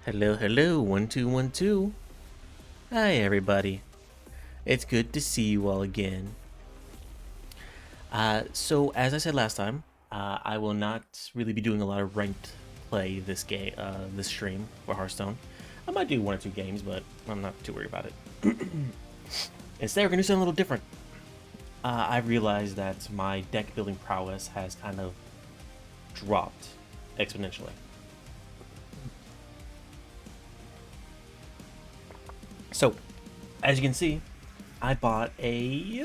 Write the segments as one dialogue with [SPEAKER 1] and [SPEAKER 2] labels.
[SPEAKER 1] Hello, hello, 1212. Hi, everybody. It's good to see you all again. So as I said last time, I will not really be doing a lot of ranked play this game, this stream for Hearthstone. I might do one or two games, but I'm not too worried about it. Instead, we're gonna do something a little different. I realized that my deck building prowess has kind of dropped exponentially. So, as you can see, I bought a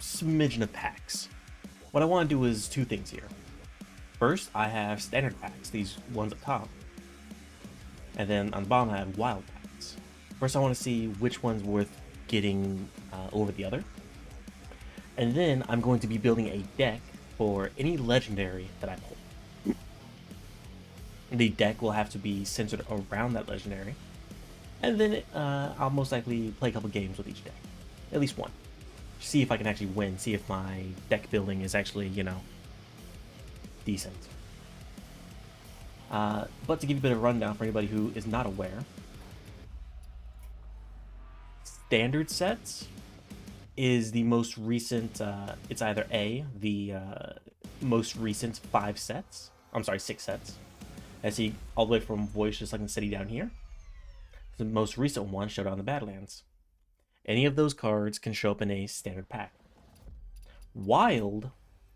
[SPEAKER 1] smidgen of packs. What I want to do is two things here. First, I have standard packs, these ones up top. And then on the bottom, I have wild packs. First, I want to see which one's worth getting over the other. And then I'm going to be building a deck for any legendary that I pull. The deck will have to be centered around that legendary. And then I'll most likely play a couple games with each deck. At least one. See if I can actually win. See if my deck building is actually, decent. But to give you a bit of a rundown for anybody who is not aware, standard sets is the most recent, it's either the most recent 6 sets. I see all the way from Voice Just Like the City down here. The most recent one showed on the Badlands. Any of those cards can show up in a standard pack. Wild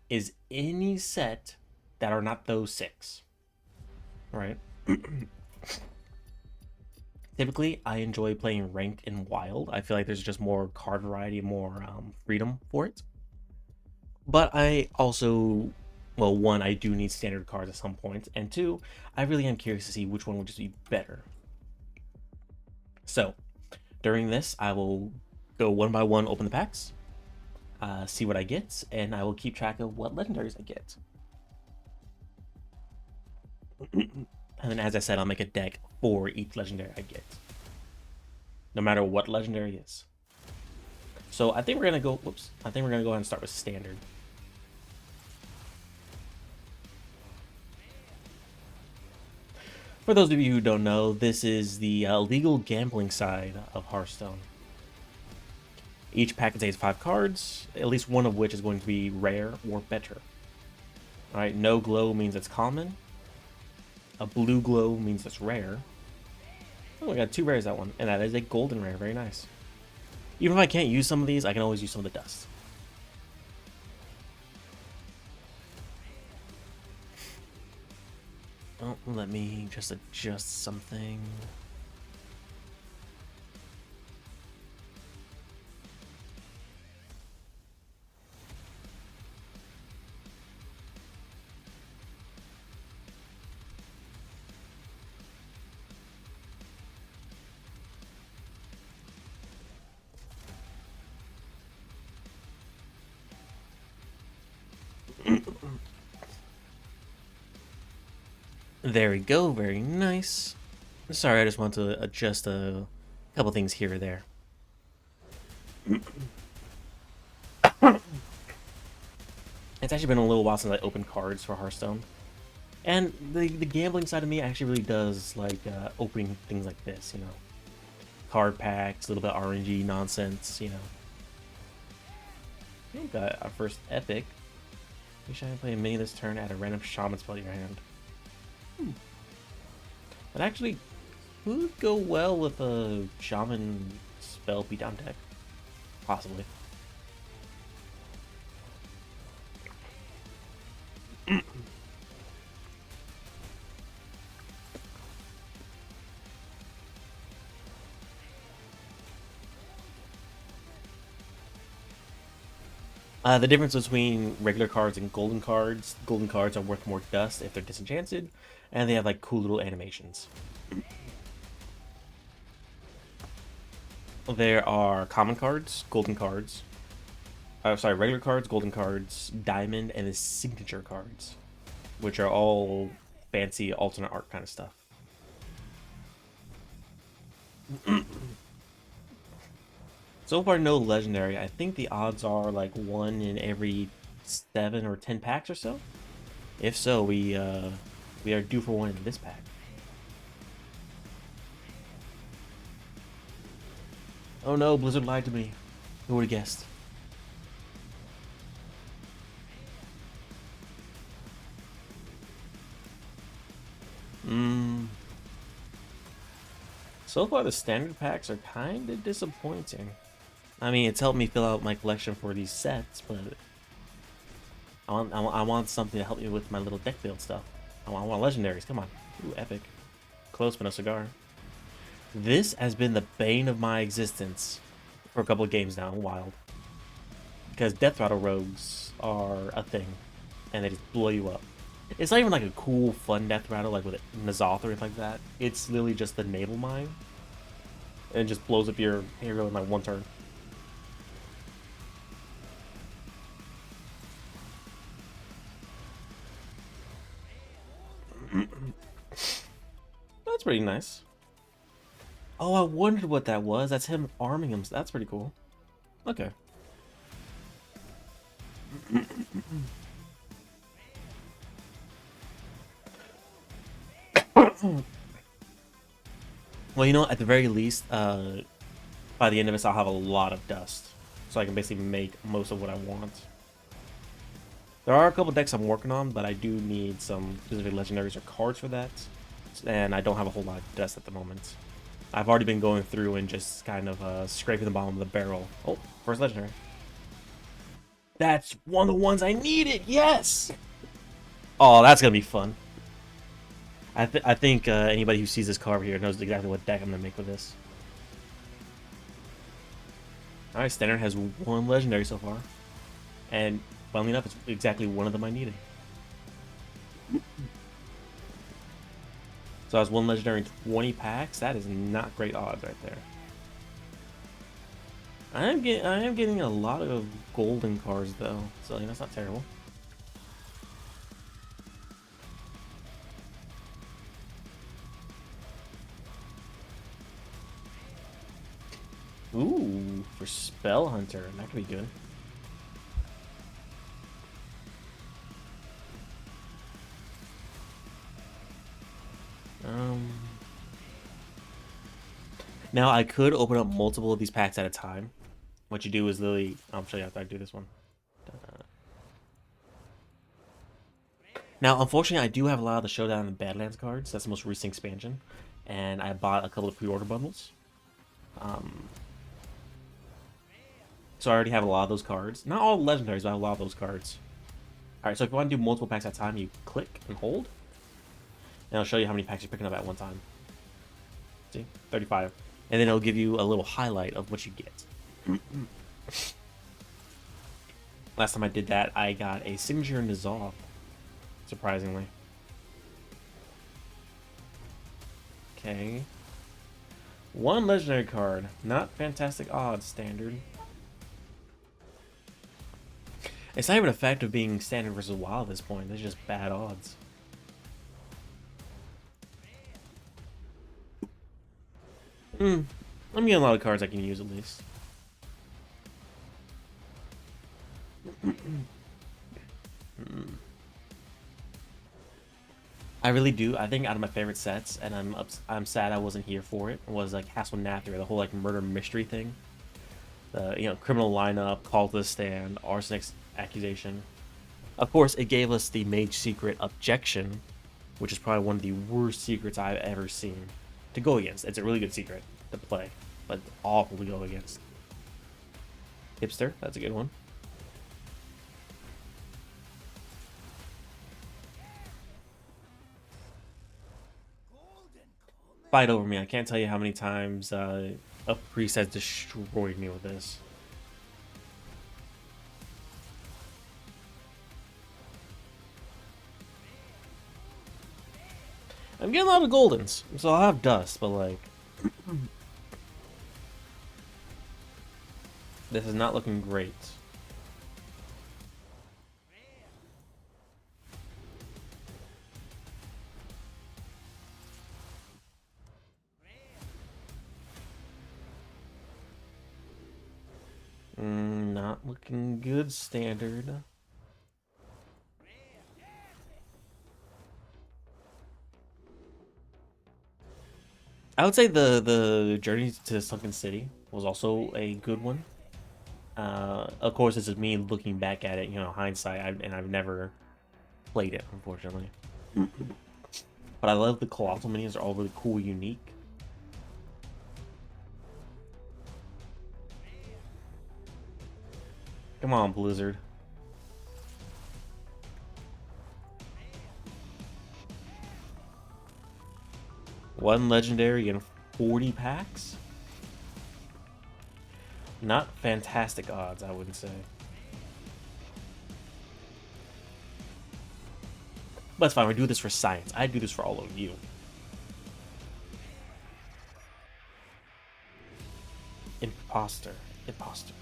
[SPEAKER 1] is any set that are not those 6. Right? Typically, I enjoy playing ranked in Wild. I feel like there's just more card variety, more freedom for it. But I also, well, one, I do need standard cards at some point, and two, I really am curious to see which one would just be better. So, during this, I will go one by one, open the packs, see what I get, and I will keep track of what legendaries I get. And then, as I said, I'll make a deck for each legendary I get, no matter what legendary is. So I think we're gonna go. Whoops! I think we're gonna go ahead and start with standard. For those of you who don't know, this is the legal gambling side of Hearthstone. Each pack contains 5 cards, at least one of which is going to be rare or better. Alright, no glow means it's common. A blue glow means it's rare. Oh, we got 2 rares that one, and that is a golden rare. Very nice. Even if I can't use some of these, I can always use some of the dust. Oh, let me just adjust something. There we go, very nice. Sorry, I just want to adjust a couple things here or there. It's actually been a little while since I opened cards for Hearthstone. And the gambling side of me actually really does like opening things like this, Card packs, a little bit of RNG nonsense, We got our first epic. Wish I could play a mini this turn, add a random shaman spell to your hand. That actually could go well with a shaman spell beatdown deck. Possibly. The difference between regular cards and golden cards are worth more dust if they're disenchanted, and they have like cool little animations. There are common cards, golden cards, regular cards, golden cards, diamond, and the signature cards, which are all fancy alternate art kind of stuff. So far, no legendary. I think the odds are like 1 in every 7 or 10 packs or so. If so, we are due for one in this pack. Oh no, Blizzard lied to me. Who would have guessed? So far, the standard packs are kind of disappointing. I mean, it's helped me fill out my collection for these sets, but I want something to help me with my little deck build stuff. I want legendaries. Come on. Ooh, epic. Close, but no cigar. This has been the bane of my existence for a couple of games now. Wild. Because Death Rattle Rogues are a thing, and they just blow you up. It's not even like a cool, fun Death Rattle like with N'Zoth or anything like that. It's literally just the Naval Mine, and it just blows up your hero in like one turn. That's pretty nice. Oh, I wondered what that was. That's him arming him. That's pretty cool. Okay. Well, you know, at the very least, by the end of this, I'll have a lot of dust. So I can basically make most of what I want. There are a couple decks I'm working on, but I do need some specific legendaries or cards for that. And I don't have a whole lot of dust at the moment. I've already been going through and just kind of scraping the bottom of the barrel. Oh, first legendary. That's one of the ones I needed. Yes. Oh, that's gonna be fun. I think anybody who sees this card here knows exactly what deck I'm gonna make with this. All right, standard has one legendary so far, and funnily enough, it's exactly one of them I needed. So I was one legendary in 20 packs. That is not great odds right there. I am getting a lot of golden cards though, so you know, that's not terrible. Ooh, for Spell Hunter, that could be good. Now I could open up multiple of these packs at a time. What you do is literally, I'll show you after I do this one. Now, unfortunately, I do have a lot of the Showdown and Badlands cards. That's the most recent expansion, and I bought a couple of pre-order bundles. So I already have a lot of those cards. Not all legendaries, but I have a lot of those cards. All right, so if you want to do multiple packs at a time, you click and hold, and I'll show you how many packs you're picking up at one time. See, 35, and then it'll give you a little highlight of what you get. Last time I did that, I got a signature N'Zoth, surprisingly. Okay. One legendary card. Not fantastic odds, standard. It's not even a fact of being standard versus wild at this point. It's just bad odds. I'm getting a lot of cards I can use at least. I really do. I think out of my favorite sets, and I'm sad I wasn't here for it, was like Hassel Nathria, the whole like murder mystery thing. The criminal lineup, call to the stand, arsenic accusation. Of course, it gave us the Mage Secret Objection, which is probably one of the worst secrets I've ever seen to go against. It's a really good secret to play, but awful to go against. Hipster, that's a good one. Fight over me. I can't tell you how many times a priest has destroyed me with this. I'm getting a lot of goldens, so I'll have dust, but like... this is not looking great. Not looking good, standard. I would say the Journey to Sunken City was also a good one. Of course, this is me looking back at it, hindsight, and I've never played it, unfortunately. But I love the colossal minions; they're all really cool, unique. Come on, Blizzard. One legendary in 40 packs? Not fantastic odds, I wouldn't say. But it's fine, we do this for science. I do this for all of you. Imposter. Imposter.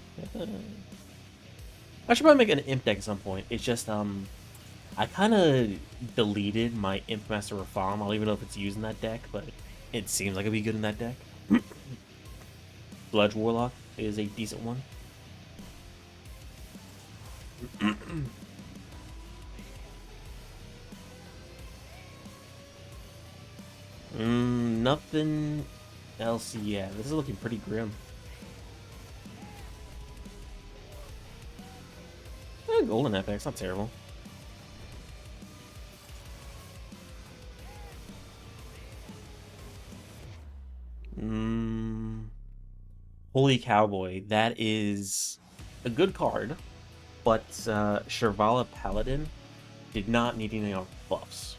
[SPEAKER 1] I should probably make an imp deck at some point. It's just, I kind of deleted my Imp Master Reform. I don't even know if it's used in that deck, but it seems like it'd be good in that deck. Sludge Warlock is a decent one. Nothing else yet. This is looking pretty grim. Golden Epic, it's not terrible. Holy Cowboy, that is a good card, but Shirvala Paladin did not need any buffs.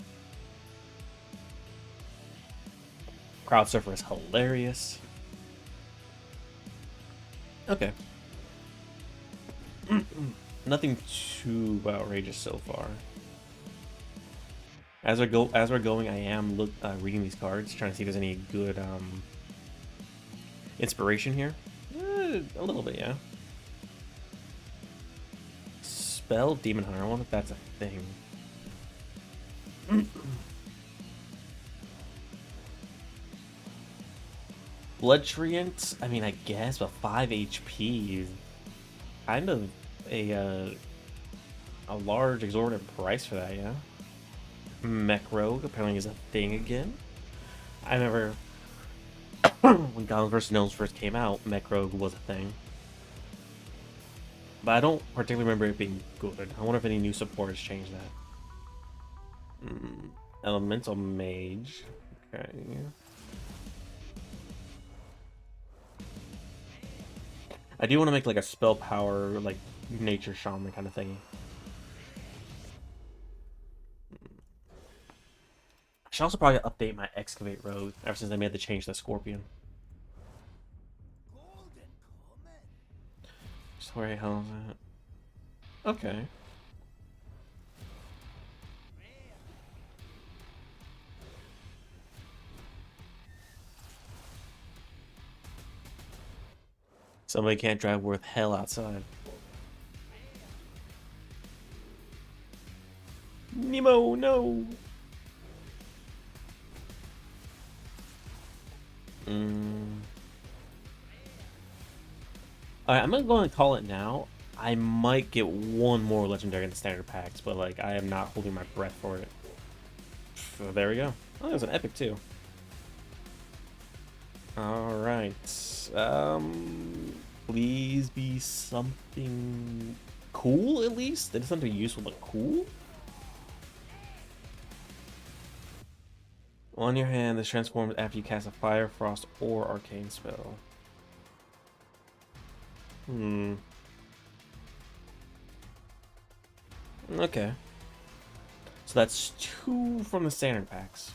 [SPEAKER 1] Crowd Surfer is hilarious. Okay. Nothing too outrageous so far. As we're going, I am reading these cards, trying to see if there's any good inspiration here. A little bit, yeah. Spell Demon Hunter. I wonder if that's a thing. Blood Treant. I mean, I guess, but 5 HP is kind of a large exorbitant price for that, yeah. Mech Rogue apparently is a thing again. I remember when Goblins vs. Gnomes first came out, Mech Rogue was a thing. But I don't particularly remember it being good. I wonder if any new support has changed that. Elemental Mage. Okay. I do want to make like a spell power, like nature shaman kind of thing. I should also probably update my Excavate Rogue ever since they made the change to Scorpion. So where the hell is that? Okay. Somebody can't drive worth hell outside. Nemo, no! Alright, I'm gonna go and call it now. I might get one more legendary in the standard packs, but like I am not holding my breath for it. So there we go. Oh, there's an epic too. Alright. Please be something cool at least? That is something useful but cool? On your hand, this transforms after you cast a Fire, Frost, or Arcane spell. Okay. So that's 2 from the standard packs.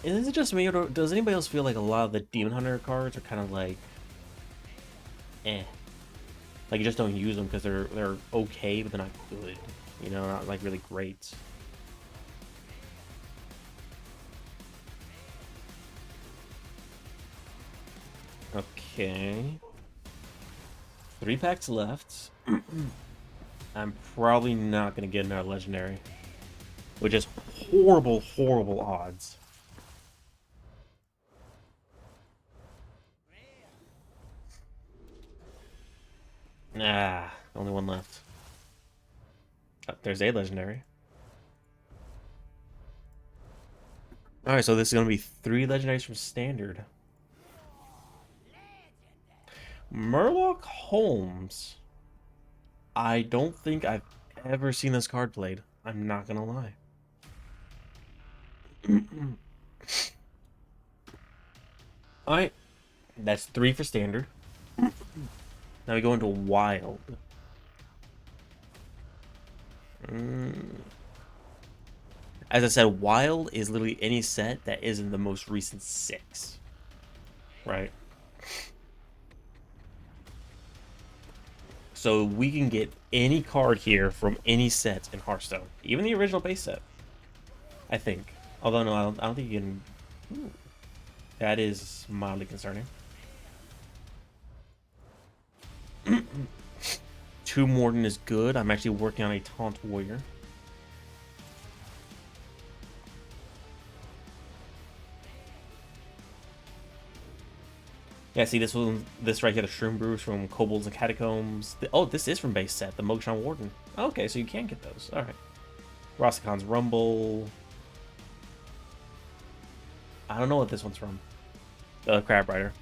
[SPEAKER 1] Is it just me, or does anybody else feel like a lot of the Demon Hunter cards are kind of like, eh? Like you just don't use them because they're okay, but they're not good. You know, not like really great. Okay. 3 packs left. I'm probably not gonna get another legendary, which is horrible, horrible odds. Ah, only one left. Oh, there's a legendary. Alright, so this is going to be 3 legendaries from standard. Murloc Holmes. I don't think I've ever seen this card played. I'm not going to lie. Alright, that's 3 for standard. Now we go into wild. As I said, wild is literally any set that isn't the most recent 6. Right? So we can get any card here from any set in Hearthstone. Even the original base set. I think. Although, no, I don't think you can... Ooh. That is mildly concerning. 2 Morden is good. I'm actually working on a Taunt Warrior. Yeah, see this one, this right here, the Shroom Brews from Kobolds and Catacombs. Oh, this is from base set, the Mogshon Warden. Okay, so you can get those. All right. Rossicon's Rumble. I don't know what this one's from. The Crab Rider.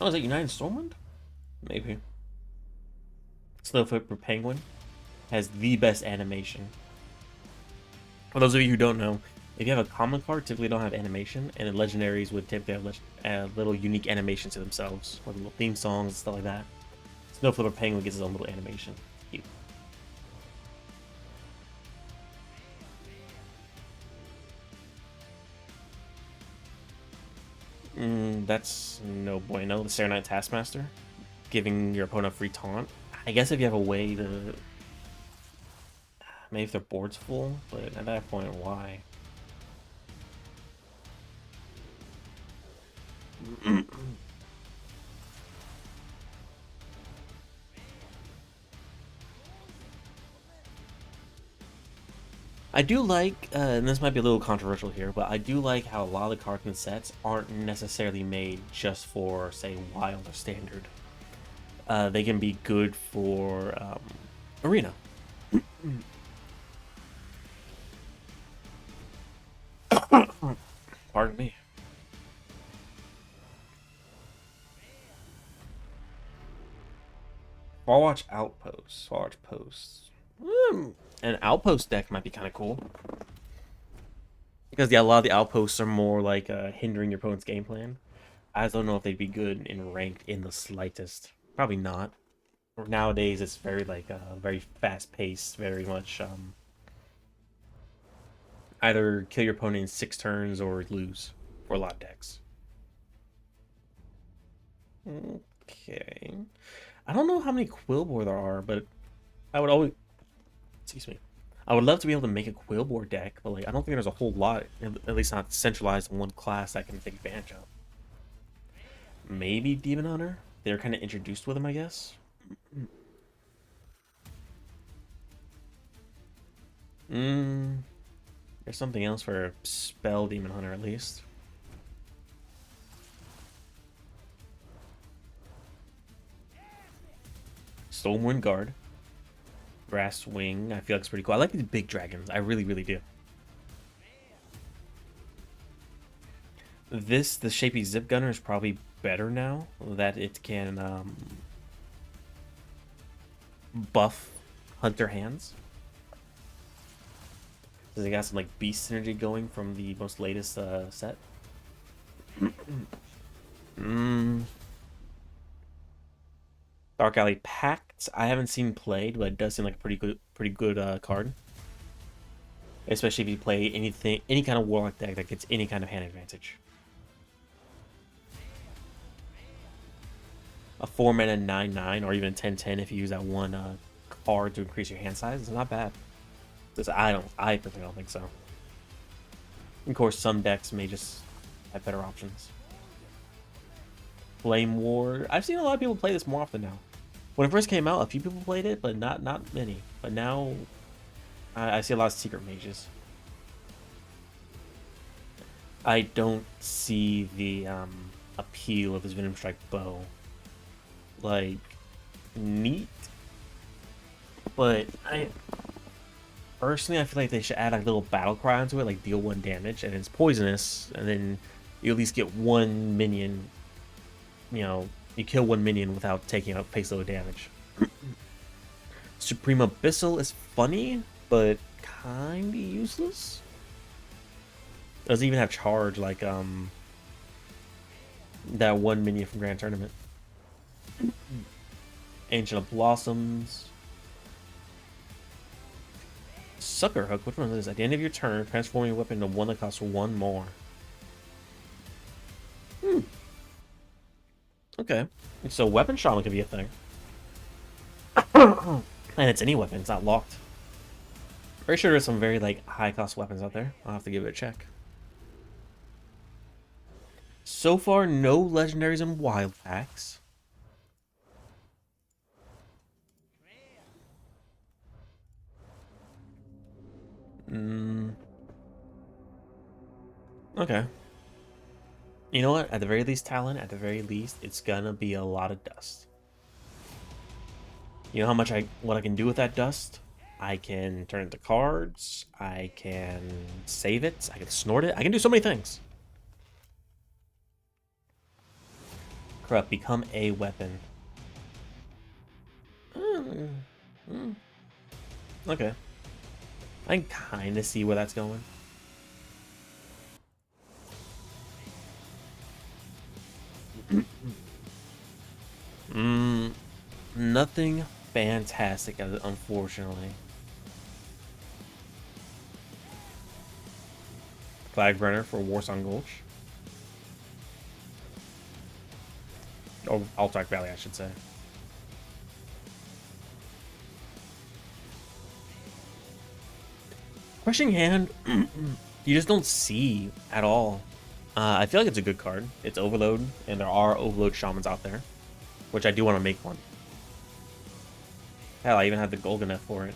[SPEAKER 1] Oh, is it United Stormwind? Maybe. Snowflipper Penguin has the best animation. For those of you who don't know, if you have a common card, typically don't have animation, and the legendaries would typically have little unique animations to themselves, or little theme songs and stuff like that. Snowflipper Penguin gets his own little animation. Cute. That's no bueno. The Serenite Taskmaster, giving your opponent a free taunt. I guess if you have a way to... Maybe if their board's full, but at that point, why? I do like, and this might be a little controversial here, but I do like how a lot of the cards and sets aren't necessarily made just for, say, wild or standard. They can be good for arena. Pardon me. Farwatch Outposts. Farwatch Posts. An Outpost deck might be kind of cool. Because yeah, a lot of the Outposts are more like hindering your opponent's game plan. I just don't know if they'd be good in ranked in the slightest. Probably not. Nowadays, it's very like very fast paced, very much either kill your opponent in 6 turns or lose for a lot of decks. Okay. I don't know how many Quillbore there are, but I would always... Excuse me. I would love to be able to make a Quillbore deck, but like I don't think there's a whole lot, at least not centralized in one class that I can take advantage of. Maybe Demon Hunter? They're kind of introduced with him, I guess. There's something else for Spell Demon Hunter, at least. Stormwind Guard. Brass Wing, I feel like it's pretty cool. I like these big dragons. I really, really do. The Shapy Zip Gunner is probably better now that it can buff Hunter Hands. So they got some like beast synergy going from the most latest set. Dark Alley Pact, I haven't seen played, but it does seem like a pretty good card. Especially if you play any kind of Warlock deck that gets any kind of hand advantage. A 4-mana 9/9 or even 10/10 if you use that one card to increase your hand size is not bad. I personally don't think so. Of course, some decks may just have better options. Flame War, I've seen a lot of people play this more often now. When it first came out, a few people played it, but not many. But now, I see a lot of secret mages. I don't see the appeal of this Venom Strike bow. like neat, but I personally I feel like they should add like a little battle cry onto it, like deal 1 damage, and it's poisonous, and then you at least get 1 minion. You know, you kill 1 minion without taking out face load damage. Supreme Abyssal is funny, but kinda useless. Doesn't even have charge like that 1 minion from Grand Tournament. Ancient of Blossoms. Sucker Hook, which one is this? At the end of your turn, transform your weapon into one that costs 1 more. Okay. So Weapon Shaman could be a thing. And it's any weapon, it's not locked. Pretty sure there's some very like high cost weapons out there. I'll have to give it a check. So far, no legendaries and wild packs. Okay. You know what? At the very least, Talon, at the very least, it's gonna be a lot of dust. You know how much what I can do with that dust? I can turn it into cards, I can save it, I can snort it, I can do so many things. Corrupt, become a weapon. Okay. I can kind of see where that's going. Nothing fantastic, unfortunately. Flag Runner for Warsong Gulch. Or Altark Valley, I should say. Crushing Hand, you just don't see at all. I feel like it's a good card. It's Overload, and there are Overload Shamans out there, which I do want to make one. Hell, I even have the Golganeth for it.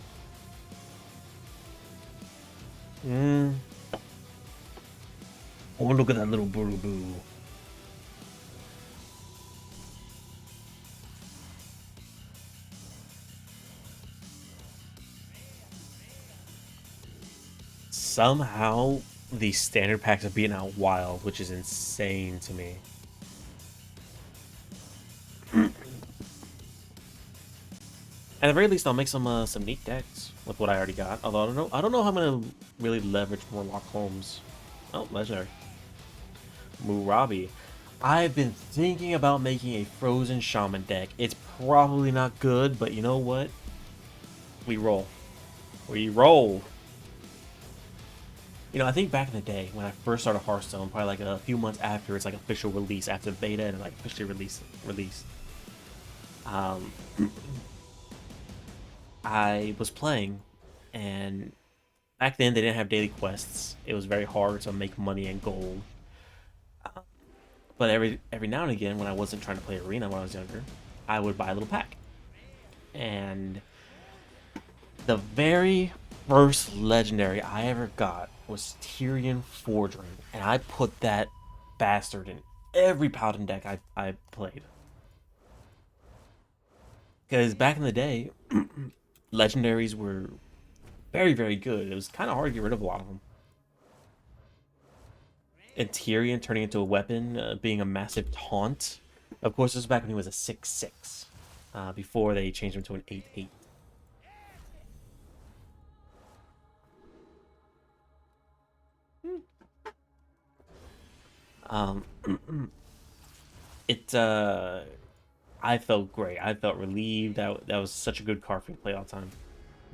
[SPEAKER 1] Oh, look at that little boo-boo. Somehow, the standard packs are beating out wild, which is insane to me. At the very least, I'll make some neat decks with what I already got. Although I don't know how I'm gonna really leverage more Lock Homes. Oh, legendary. Murabi. I've been thinking about making a Frozen Shaman deck. It's probably not good, but you know what? We roll. We roll. You know, I think back in the day when I first started Hearthstone, probably like a few months after its like official release, after beta and like officially released. I was playing, and back then they didn't have daily quests. It was very hard to make money and gold. But every now and again, when I wasn't trying to play Arena when I was younger, I would buy a little pack. And the very first legendary I ever got was Tyrion Fordring, and I put that bastard in every Paladin deck I played. Because back in the day, legendaries were very, very good. It was kind of hard to get rid of a lot of them. And Tyrion turning into a weapon, being a massive taunt. Of course, this was back when he was a 6/6, before they changed him to an 8/8. It I felt great. I felt relieved. That was such a good card for me to play all the time.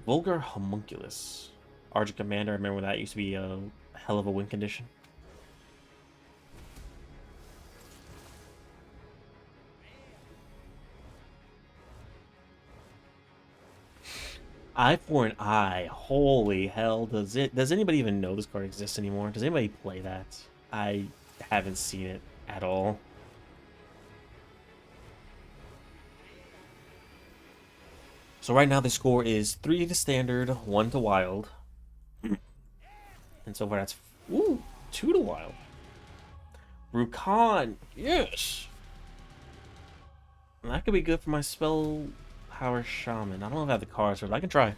[SPEAKER 1] Vulgar Homunculus. Argent Commander, I remember when that used to be a hell of a win condition. Eye for an Eye. Holy hell. Does anybody even know this card exists anymore? Does anybody play that? I haven't seen it at all. So right now the score is 3 to standard, 1 to wild. And so far that's 2 to wild. Rukan, yes. That could be good for my spell power shaman. I don't know if I have the cards for it. I can try.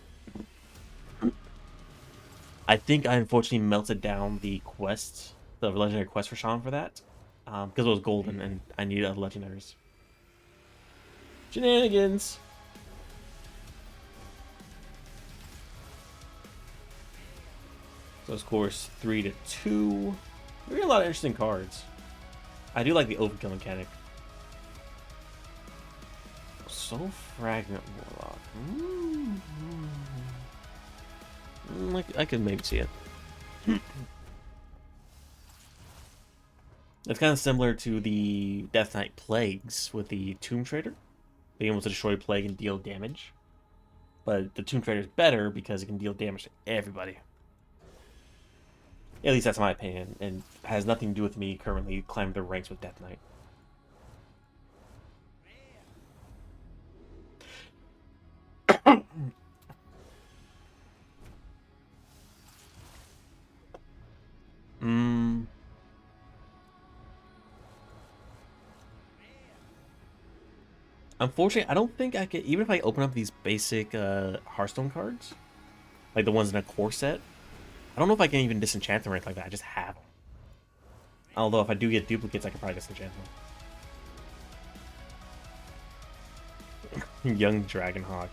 [SPEAKER 1] I think I unfortunately melted down the quest, the legendary quest for shaman for that. Because it was golden and I needed other legendaries. Shenanigans! So of course 3-2. We got a lot of interesting cards. I do like the overkill mechanic. So fragment warlock. I could maybe see it. It's kind of similar to the Death Knight Plagues with the Tomb Trader, being able to destroy plague and deal damage. But the Tomb Trader is better because it can deal damage to everybody. At least that's my opinion, and has nothing to do with me currently climbing the ranks with Death Knight. Mm. Unfortunately, I don't think I could, even if I open up these basic Hearthstone cards, like the ones in a core set, I don't know if I can even disenchant them or anything like that. I just have them. Although if I do get duplicates, I can probably disenchant them. Young Dragonhawk.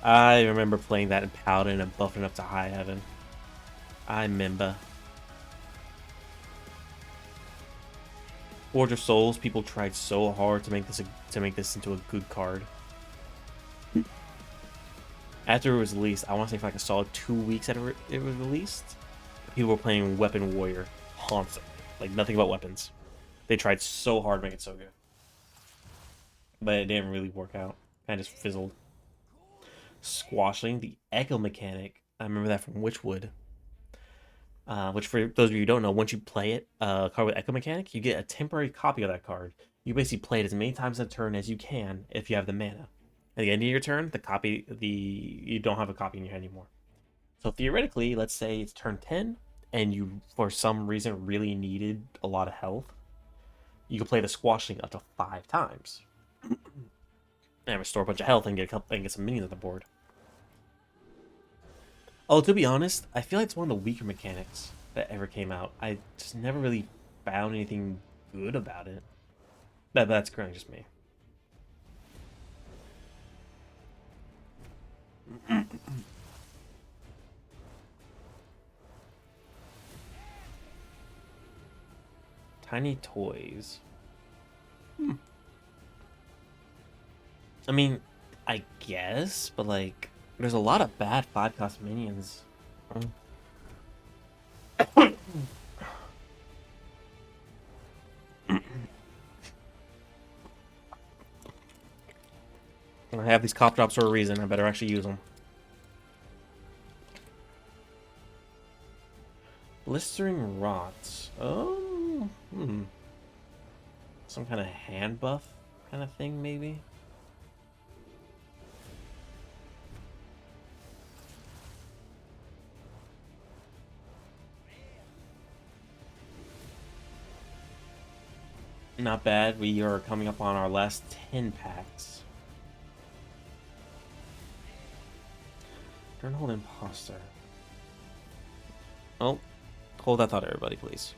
[SPEAKER 1] I remember playing that in Paladin and buffing up to High Heaven. I remember. Forge of Souls, people tried so hard to make this into a good card. After it was released, I want to say for like a solid 2 weeks after it was released, people were playing Weapon Warrior constantly. Like nothing but weapons. They tried so hard to make it so good. But it didn't really work out. Kind of just fizzled. Squashing, the Echo mechanic. I remember that from Witchwood. Which, for those of you who don't know, once you play it, a card with Echo Mechanic, you get a temporary copy of that card. You basically play it as many times a turn as you can if you have the mana. At the end of your turn, you don't have a copy in your hand anymore. So theoretically, let's say it's turn 10, and you, for some reason, really needed a lot of health, you can play the Squashing up to 5 times. And restore a bunch of health and get some minions on the board. Oh, to be honest, I feel like it's one of the weaker mechanics that ever came out. I just never really found anything good about it. That's currently just me. Tiny toys. I mean, I guess, but like, there's a lot of bad 5-cost minions. I have these cop drops for a reason. I better actually use them. Blistering Rots. Oh, some kind of hand buff kind of thing, maybe? Not bad. We are coming up on our last 10 packs. Turnhold Imposter. Oh, hold that thought, everybody, please.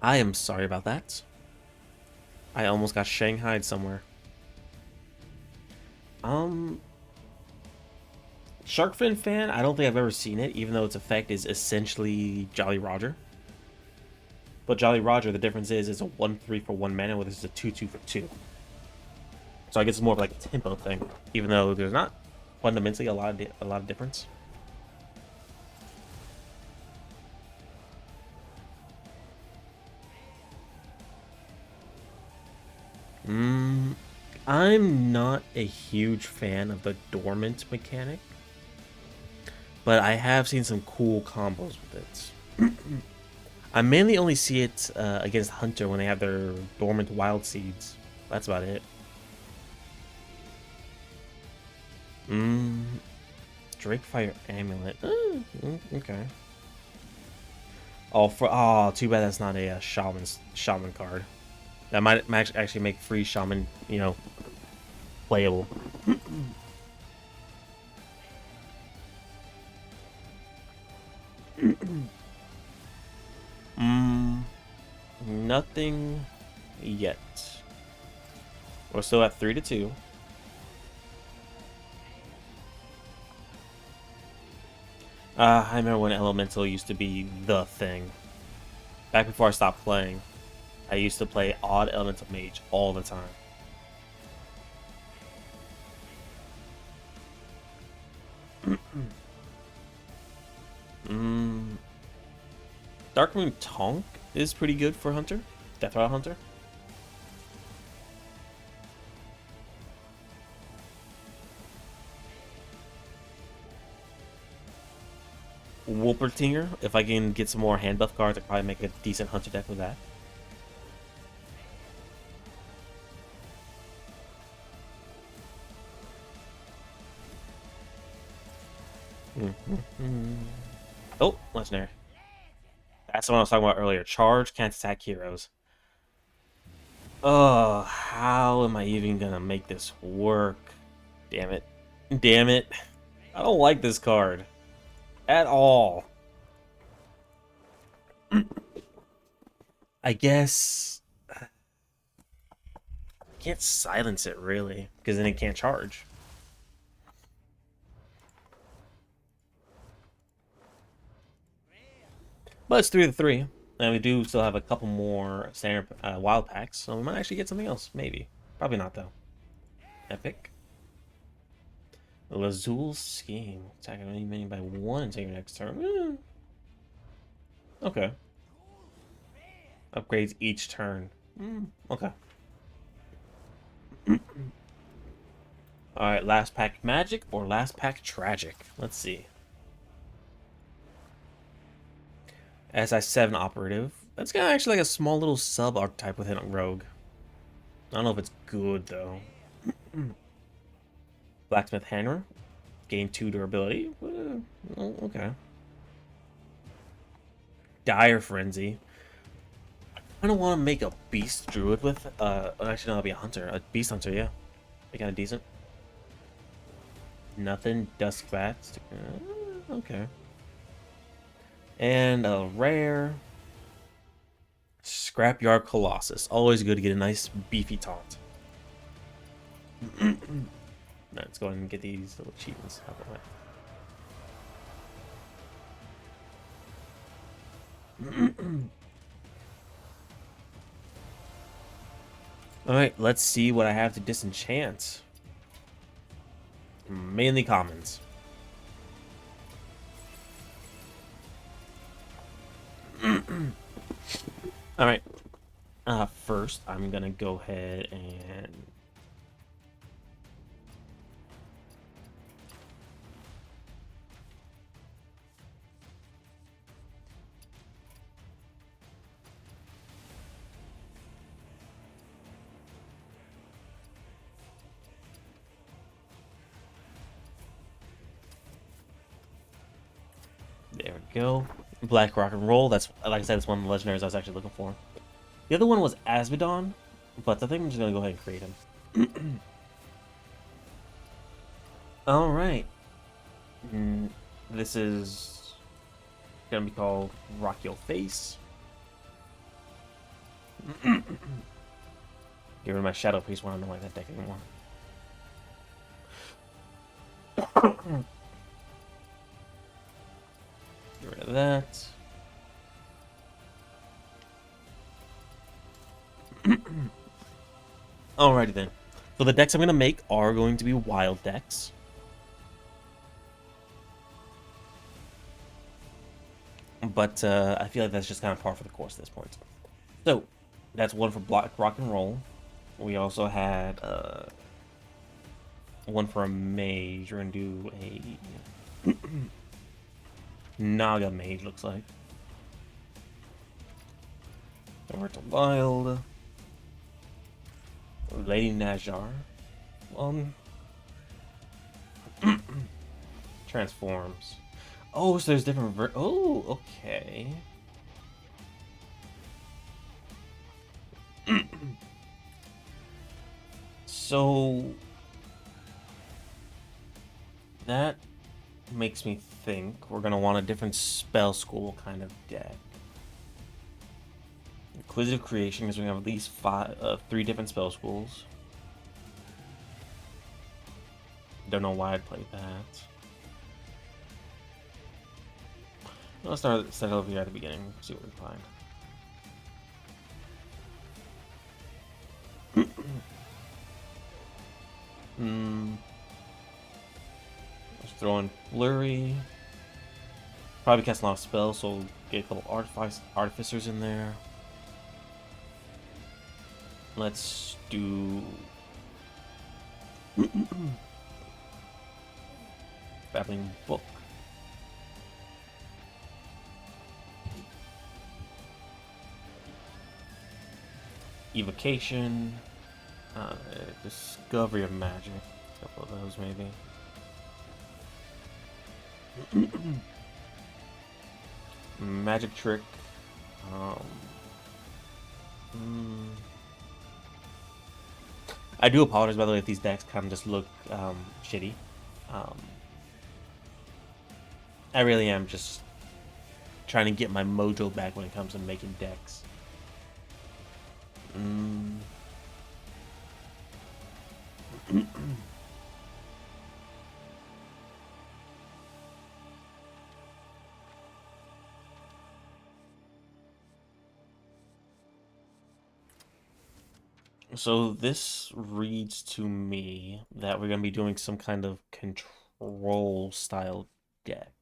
[SPEAKER 1] I am sorry about that. I almost got shanghaied somewhere. Um, Sharkfin fan, I don't think I've ever seen it, even though its effect is essentially Jolly Roger. But Jolly Roger, the difference is it's a 1/3 for 1 mana, where this is a 2/2 for 2. So I guess it's more of like a tempo thing, even though there's not fundamentally a lot of difference. I'm not a huge fan of the dormant mechanic, but I have seen some cool combos with it. I mainly only see it against Hunter when they have their dormant wild seeds. That's about it. Drake Fire Amulet. Okay. Too bad that's not a shaman card. That might actually make free shaman, playable. Nothing yet. We're still at 3-2. I remember when Elemental used to be the thing. Back before I stopped playing, I used to play Odd Elemental Mage all the time. Darkmoon Tonk is pretty good for Hunter. Death Rattle Hunter. Wolpertinger, if I can get some more hand buff cards, I could probably make a decent Hunter deck with that. Oh, legendary. That's the one I was talking about earlier. Charge, can't attack heroes. Oh, how am I even gonna make this work? Damn it. Damn it. I don't like this card. At all. I guess I can't silence it really, because then it can't charge. But it's 3-3, and we do still have a couple more standard wild packs, so we might actually get something else. Maybe, probably not though. Epic. Lazul's Scheme. Attack any minion by 1 until your next turn. Okay. Upgrades each turn. Okay. Alright, last pack magic or last pack tragic? Let's see. SI7 operative. That's kind of actually like a small little sub archetype within Rogue. I don't know if it's good though. Blacksmith Hammer. Gain 2 durability. Okay. Dire Frenzy. I don't want to make a Beast Druid with. Actually, no, that'll be a Hunter. A Beast Hunter, yeah. Be kind of decent. Nothing. Dusk Bats. Okay. And a rare. Scrapyard Colossus. Always good to get a nice beefy taunt. Let's go ahead and get these little achievements out of the way. Alright, let's see what I have to disenchant. Mainly commons. Alright. First, I'm gonna go ahead and... There we go. Black Rock and Roll. That's, like I said, it's one of the legendaries I was actually looking for. The other one was Asmodon, but I think I'm just gonna go ahead and create him. All right. This is gonna be called Rock Your Face. Get rid of my Shadow Priest when I don't like that deck anymore. Get rid of that. Alrighty then. So the decks I'm going to make are going to be wild decks. But I feel like that's just kind of par for the course at this point. So that's one for Block Rock and Roll. We also had one for a mage. We're going to do a Naga mage, looks like. Then we're to wild. Lady Najar. Transforms. Oh, so there's different oh, okay. So that makes me think we're gonna want a different spell school kind of deck. Inquisitive Creation, because we have at least 3 different spell schools. Don't know why I'd play that. Let's start over here at the beginning, see what we find. Let's throw in Flurry. Probably cast a lot of spells, so we'll get a couple artificers in there. Let's do Babbling Book. Evocation. Discovery of Magic. A couple of those, maybe. Magic Trick. I do apologize, by the way, if these decks kind of just look shitty. I really am just trying to get my mojo back when it comes to making decks. So this reads to me that we're going to be doing some kind of control style deck.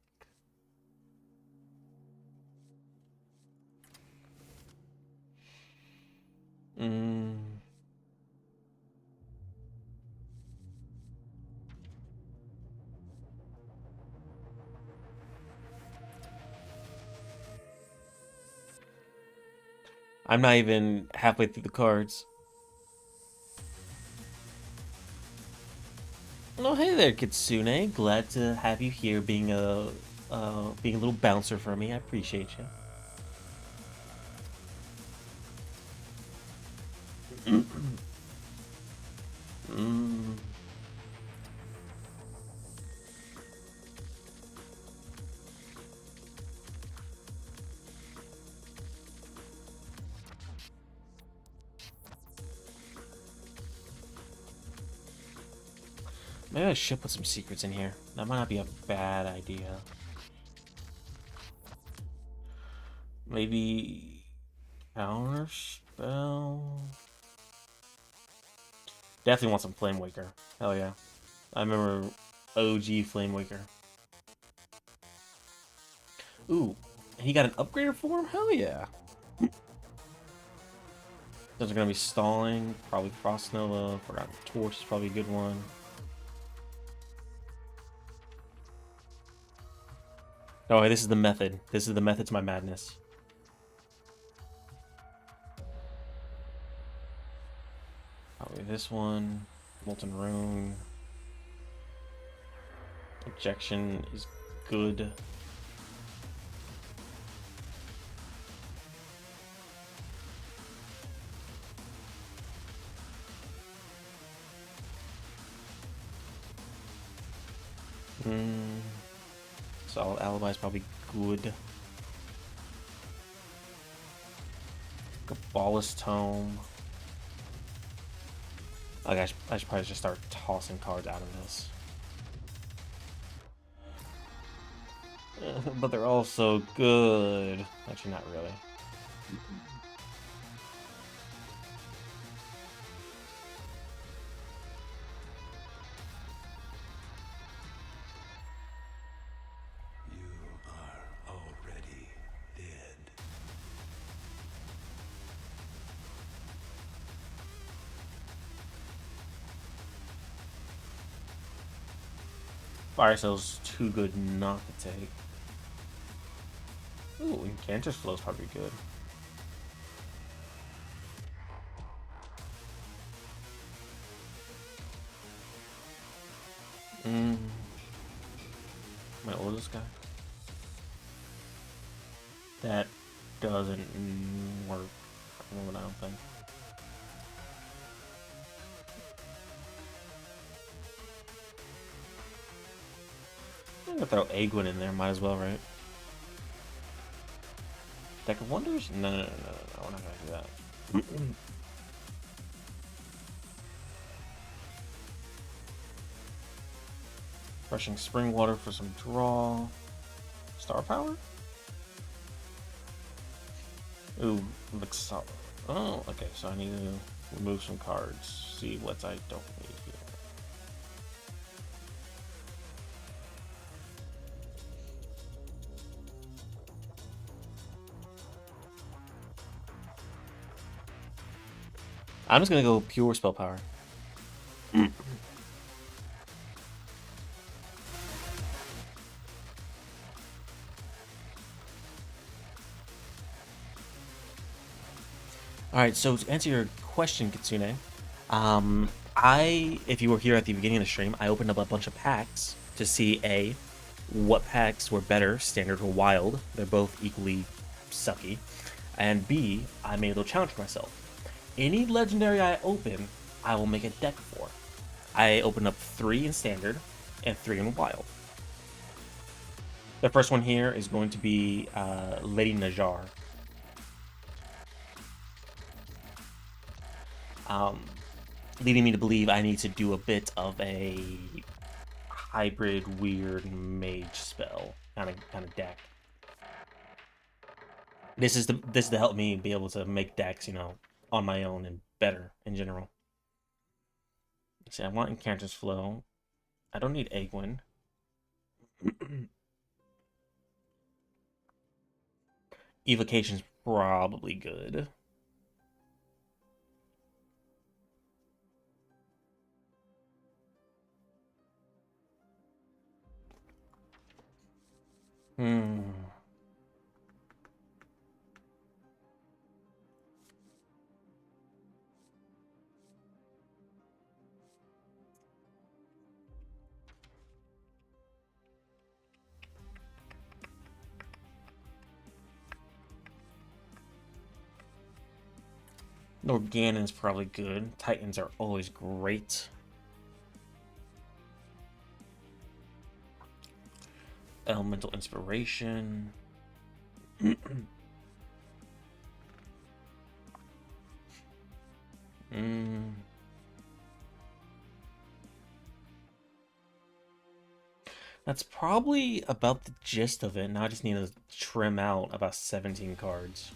[SPEAKER 1] I'm not even halfway through the cards. Oh, hey there, Kitsune. Glad to have you here, being a little bouncer for me. I appreciate you. Maybe I should put some secrets in here. That might not be a bad idea. Maybe counter spell. Definitely want some Flame Waker. Hell yeah. I remember OG Flame Waker. Ooh, he got an upgrader form? Hell yeah. Those are gonna be stalling. Probably Frost Nova. Forgotten Torch is probably a good one. Oh, this is the method. This is the method to my madness. Probably this one. Molten Rune. Ejection is good. Solid Alibi is probably good. Cabal Lawless Tome. Okay, I should probably just start tossing cards out of this. But they're all so good. Actually, not really. Fire Cell's too good not to take. Ooh, Incanter's Flow's probably good. My oldest guy. That doesn't work. I don't think. I'm gonna throw Egwin in there, might as well, right? Deck of Wonders? No, we're not gonna do that. Rushing Spring Water for some draw. Star Power? Ooh, looks solid. Oh, okay, so I need to remove some cards. See what I don't need here. I'm just gonna go pure spell power. Alright, so to answer your question, Kitsune, if you were here at the beginning of the stream, I opened up a bunch of packs to see A, what packs were better, standard or wild. They're both equally sucky. And B, I made a little challenge for myself. Any legendary I open, I will make a deck for. I opened up 3 in standard and 3 in wild. The first one here is going to be Lady Najar. Leading me to believe I need to do a bit of a hybrid weird mage spell kind of deck. This is to help me be able to make decks, you know, on my own and better in general. See, I want Incanter's Flow. I don't need Egwin. Evocation's probably good. Organon's probably good. Titans are always great. Elemental Inspiration. That's probably about the gist of it. Now I just need to trim out about 17 cards.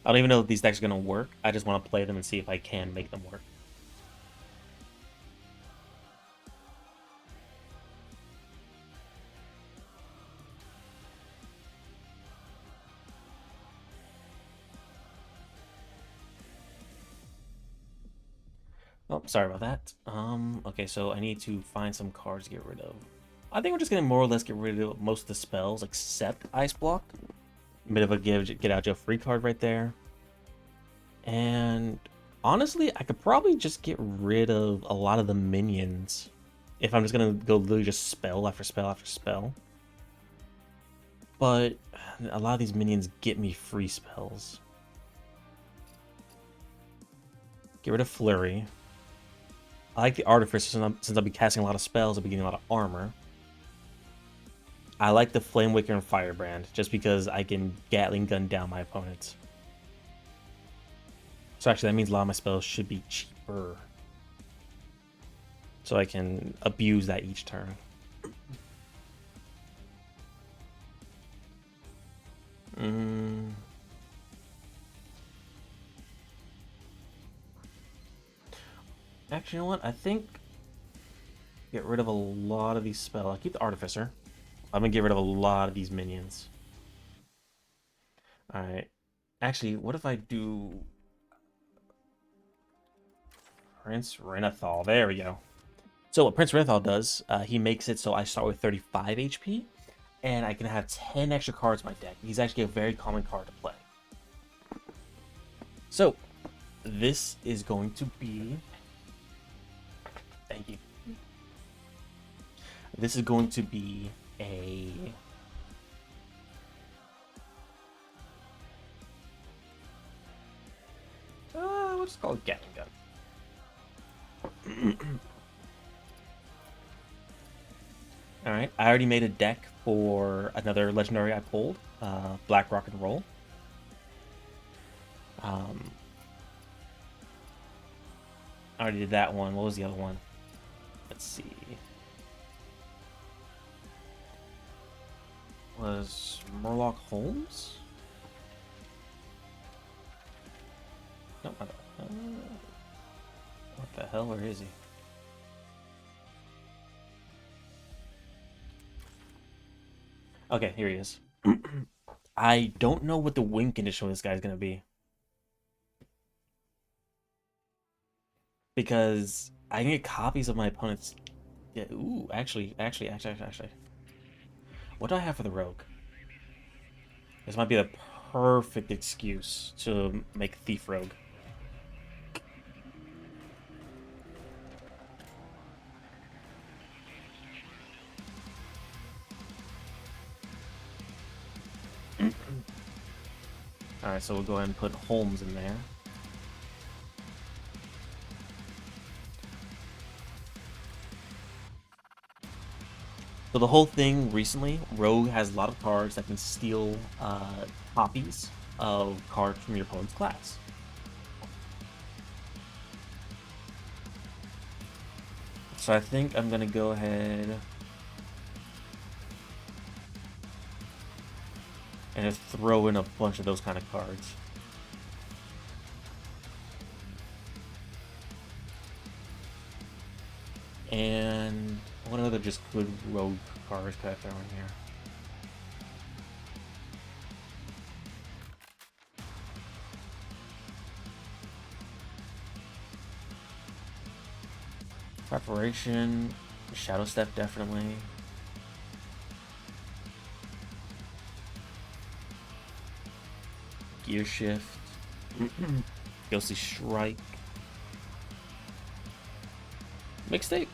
[SPEAKER 1] I don't even know if these decks are going to work. I just want to play them and see if I can make them work. Oh, sorry about that. Okay, so I need to find some cards to get rid of. I think we're just gonna more or less get rid of most of the spells except Ice Block. A bit of a get out jail free card right there. And honestly, I could probably just get rid of a lot of the minions if I'm just gonna go literally just spell after spell after spell. But a lot of these minions get me free spells. Get rid of Flurry. I like the Artificer since I'll be casting a lot of spells, I'll be getting a lot of armor. I like the Flame Wicker and Firebrand just because I can Gatling gun down my opponents. So actually that means a lot of my spells should be cheaper. So I can abuse that each turn. Actually, you know what? I think get rid of a lot of these spells. I'll keep the Artificer. I'm gonna get rid of a lot of these minions. Alright. Actually, what if I do Prince Renathal? There we go. So what Prince Renathal does, he makes it so I start with 35 HP, and I can have 10 extra cards in my deck. He's actually a very common card to play. So, this is going to be... Thank you. This is going to be a... we'll just call it Gatling Gun. Alright, I already made a deck for another legendary I pulled, Black Rock and Roll. I already did that one. What was the other one? Let's see. Was Murloc Holmes? No, what the hell? Where is he? Okay, here he is. I don't know what the win condition of this guy is going to be. Because I can get copies of my opponent's... Yeah, ooh, actually. What do I have for the rogue? This might be the perfect excuse to make Thief Rogue. Alright, so we'll go ahead and put Holmes in there. So the whole thing recently, Rogue has a lot of cards that can steal copies of cards from your opponent's class. So I think I'm gonna go ahead and just throw in a bunch of those kind of cards. And what other just good rogue cards could I throw in here? Preparation, Shadow Step definitely. Gear Shift, Ghostly Strike, Mixtape.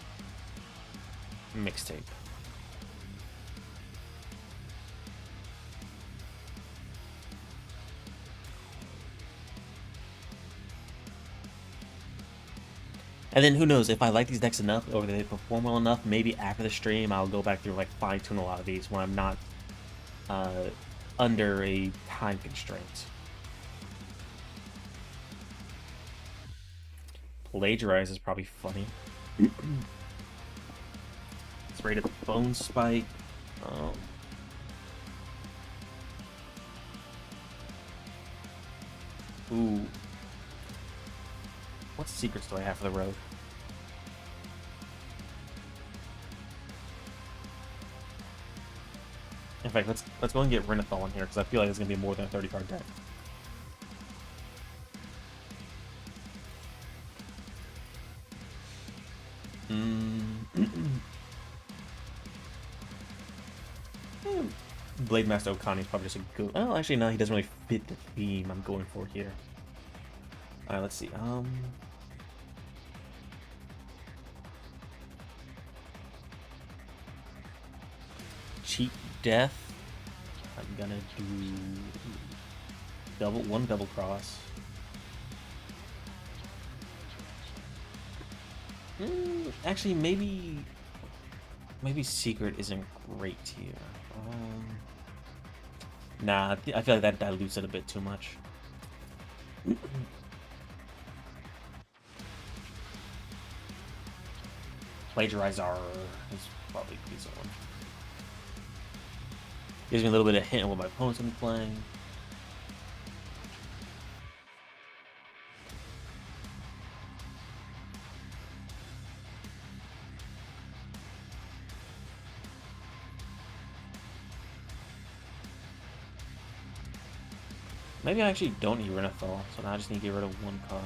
[SPEAKER 1] And then who knows, if I like these decks enough or they perform well enough, maybe after the stream I'll go back through like fine tune a lot of these when I'm not under a time constraint. Plagiarize is probably funny. It's rated Bone Spike. Ooh. What secrets do I have for the rogue? In fact, let's go and get Renathal in here because I feel like it's gonna be more than a 30-card deck. Blade Master Okani is probably just a good... Oh, actually, no, he doesn't really fit the theme I'm going for here. Alright, let's see. Cheap Death. I'm gonna do... one double cross. Actually, maybe... Maybe secret isn't great here. Nah, I feel like that dilutes it a bit too much. Plagiarizer is probably a decent one. Gives me a little bit of hint of what my opponent's gonna be playing. Maybe I actually don't need Renethal, so now I just need to get rid of one card.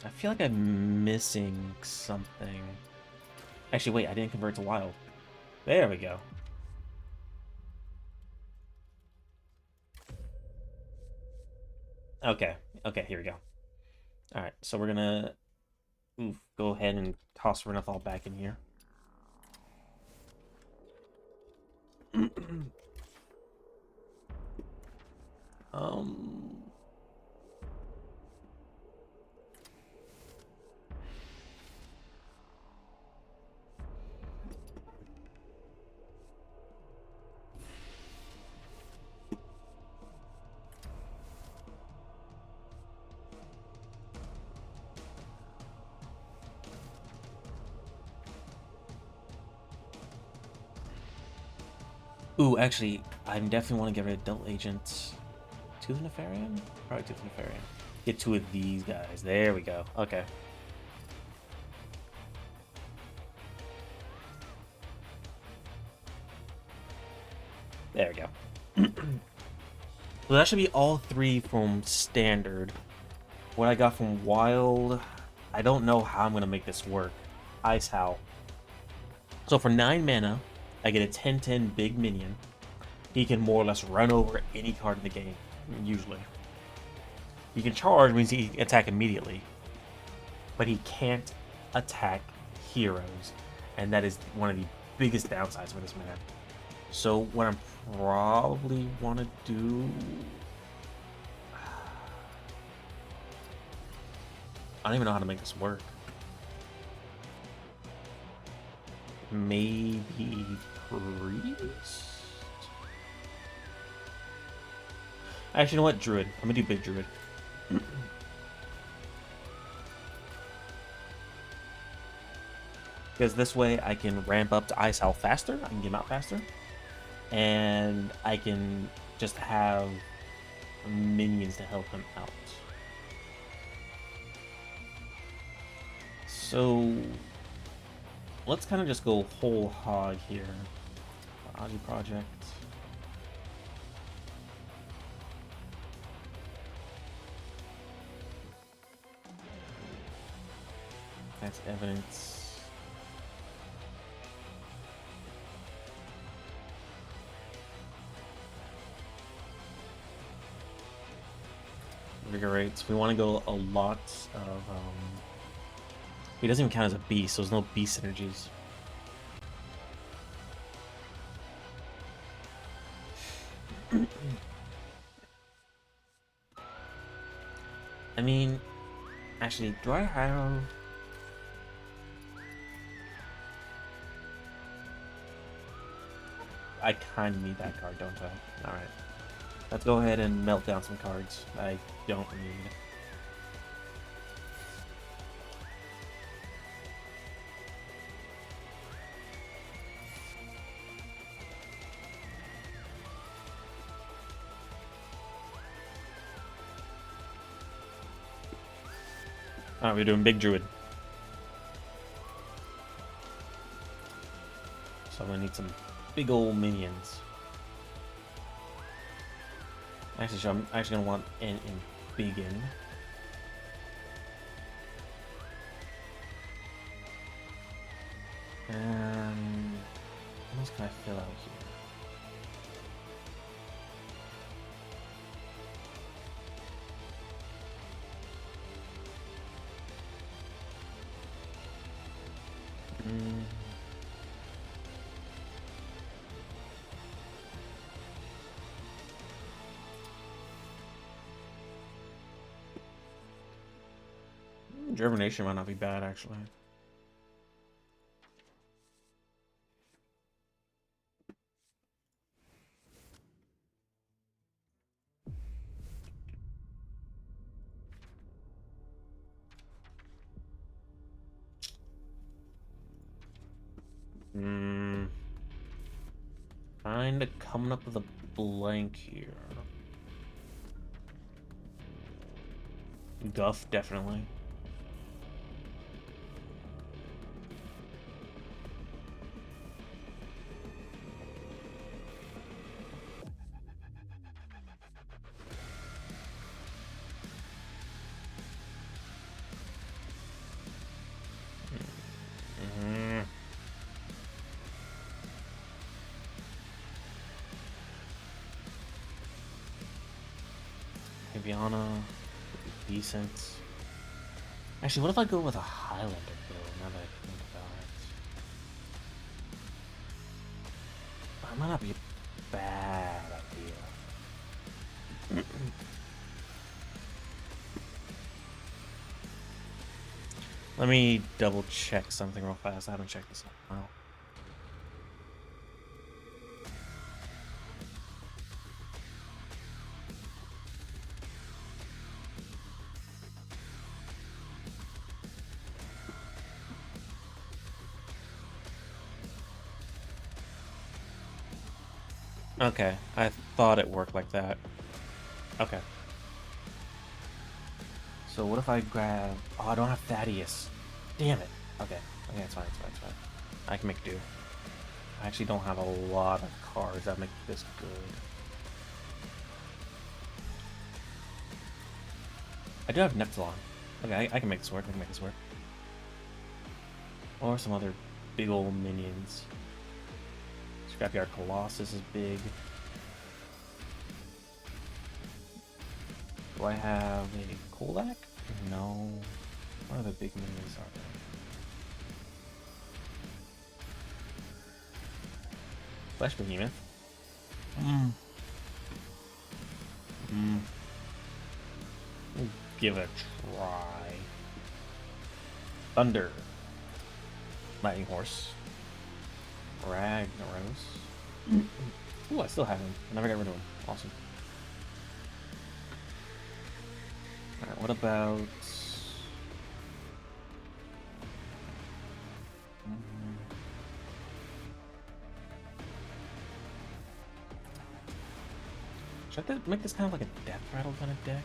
[SPEAKER 1] I feel like I'm missing something. Actually, wait, I didn't convert to wild. There we go. Okay, okay, here we go. All right, so we're gonna go ahead and toss Renethal back in here. um, Ooh, actually, I definitely want to get rid of Dull Agent. Tooth Nefarian? Probably Tooth Nefarian. Get two of these guys. There we go. Okay. There we go. So that should be all three from Standard. What I got from Wild, I don't know how I'm going to make this work. Ice Howl. So for 9 mana, I get a 10/10 big minion. He can more or less run over any card in the game, usually. He can charge, means he can attack immediately. But he can't attack heroes. And that is one of the biggest downsides for this man. So what I'm probably want to do... I don't even know how to make this work. Maybe Priest? Actually, you know what? Druid. I'm gonna do Big Druid. Because this way I can ramp up to Ice Howl faster. I can get him out faster. And I can just have minions to help him out. So let's kind of just go whole hog here. Audi Project. That's evidence. Invigorates. We want to go a lot of. He doesn't even count as a beast, so there's no beast synergies. I mean, actually, do I have? I kind of need that card, don't I? All right. Let's go ahead and melt down some cards I don't need. Alright, we're doing Big Druid. So I'm gonna need some big old minions. Actually, I'm actually gonna want an Biggin. And what else can I fill out here? Germination might not be bad, actually. Kinda coming up with a blank here. Guff, definitely. Aviana would be decent. Actually, what if I go with a Highlander build, now that I think about it? That might not be a bad idea. Let me double check something real fast. I haven't checked this in a while. Okay, I thought it worked like that. Okay. So what if I grab... Oh, I don't have Thaddeus. Damn it. Okay. Okay, it's fine, it's fine, it's fine. I can make do. I actually don't have a lot of cards that make this good. I do have Neptulon. Okay, I can make this work. I can make this work. Or some other big old minions. Scrapyard Colossus is big. Do I have a Kolak? No. What other big minions are there? Flesh Behemoth. We'll give it a try. Thunder. Lightning Horse. Ragnaros. Ooh, I still have him. I never got rid of him. Awesome. Alright, what about... Should I make this kind of like a Death Rattle kind of deck?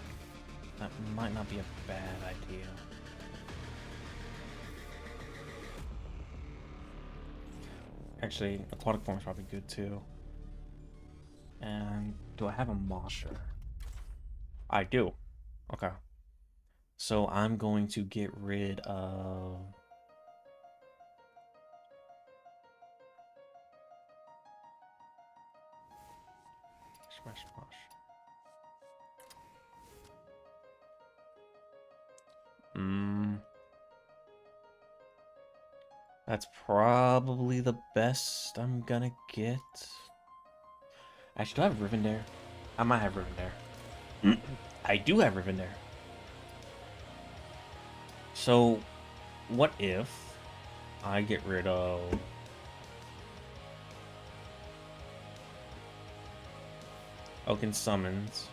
[SPEAKER 1] That might not be a bad idea. Actually, Aquatic Form is probably good too. And do I have a Mosher? I do. Okay. So I'm going to get rid of... Smash Mosh. That's probably the best I'm gonna get. Actually, do I have Rivendare? I might have Rivendare. I do have Rivendare. So, what if I get rid of... Oaken Summons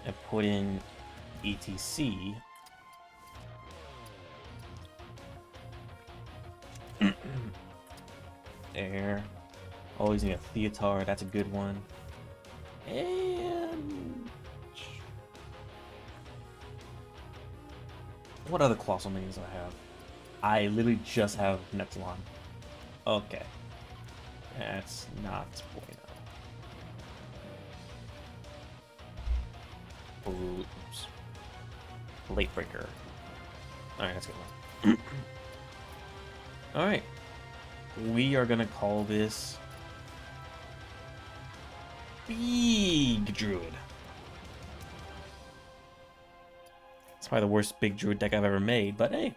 [SPEAKER 1] and put in ETC. There. Always need a Theatar, that's a good one. And... what other Colossal Minions do I have? I literally just have Neptulon. Okay. That's not bueno. Oops. Late Breaker. Alright, that's a good one. Alright. We are gonna call this Big Druid. It's probably the worst Big Druid deck I've ever made, but hey.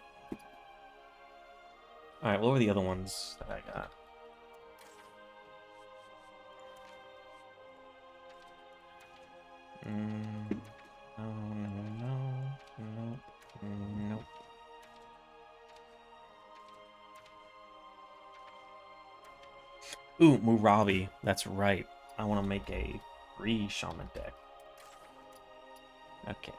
[SPEAKER 1] Alright, what were the other ones that I got? No. Ooh, Murabi. That's right. I want to make a free shaman deck. Okay.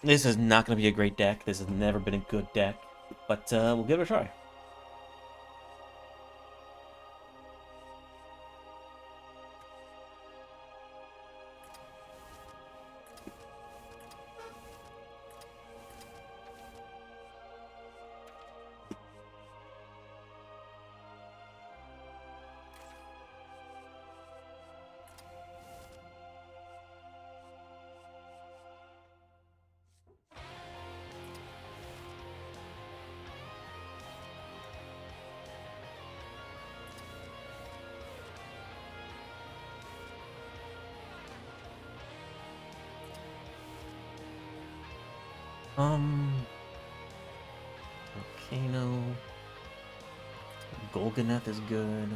[SPEAKER 1] This is not going to be a great deck. This has never been a good deck. But we'll give it a try. Volcano. Golganeth is good.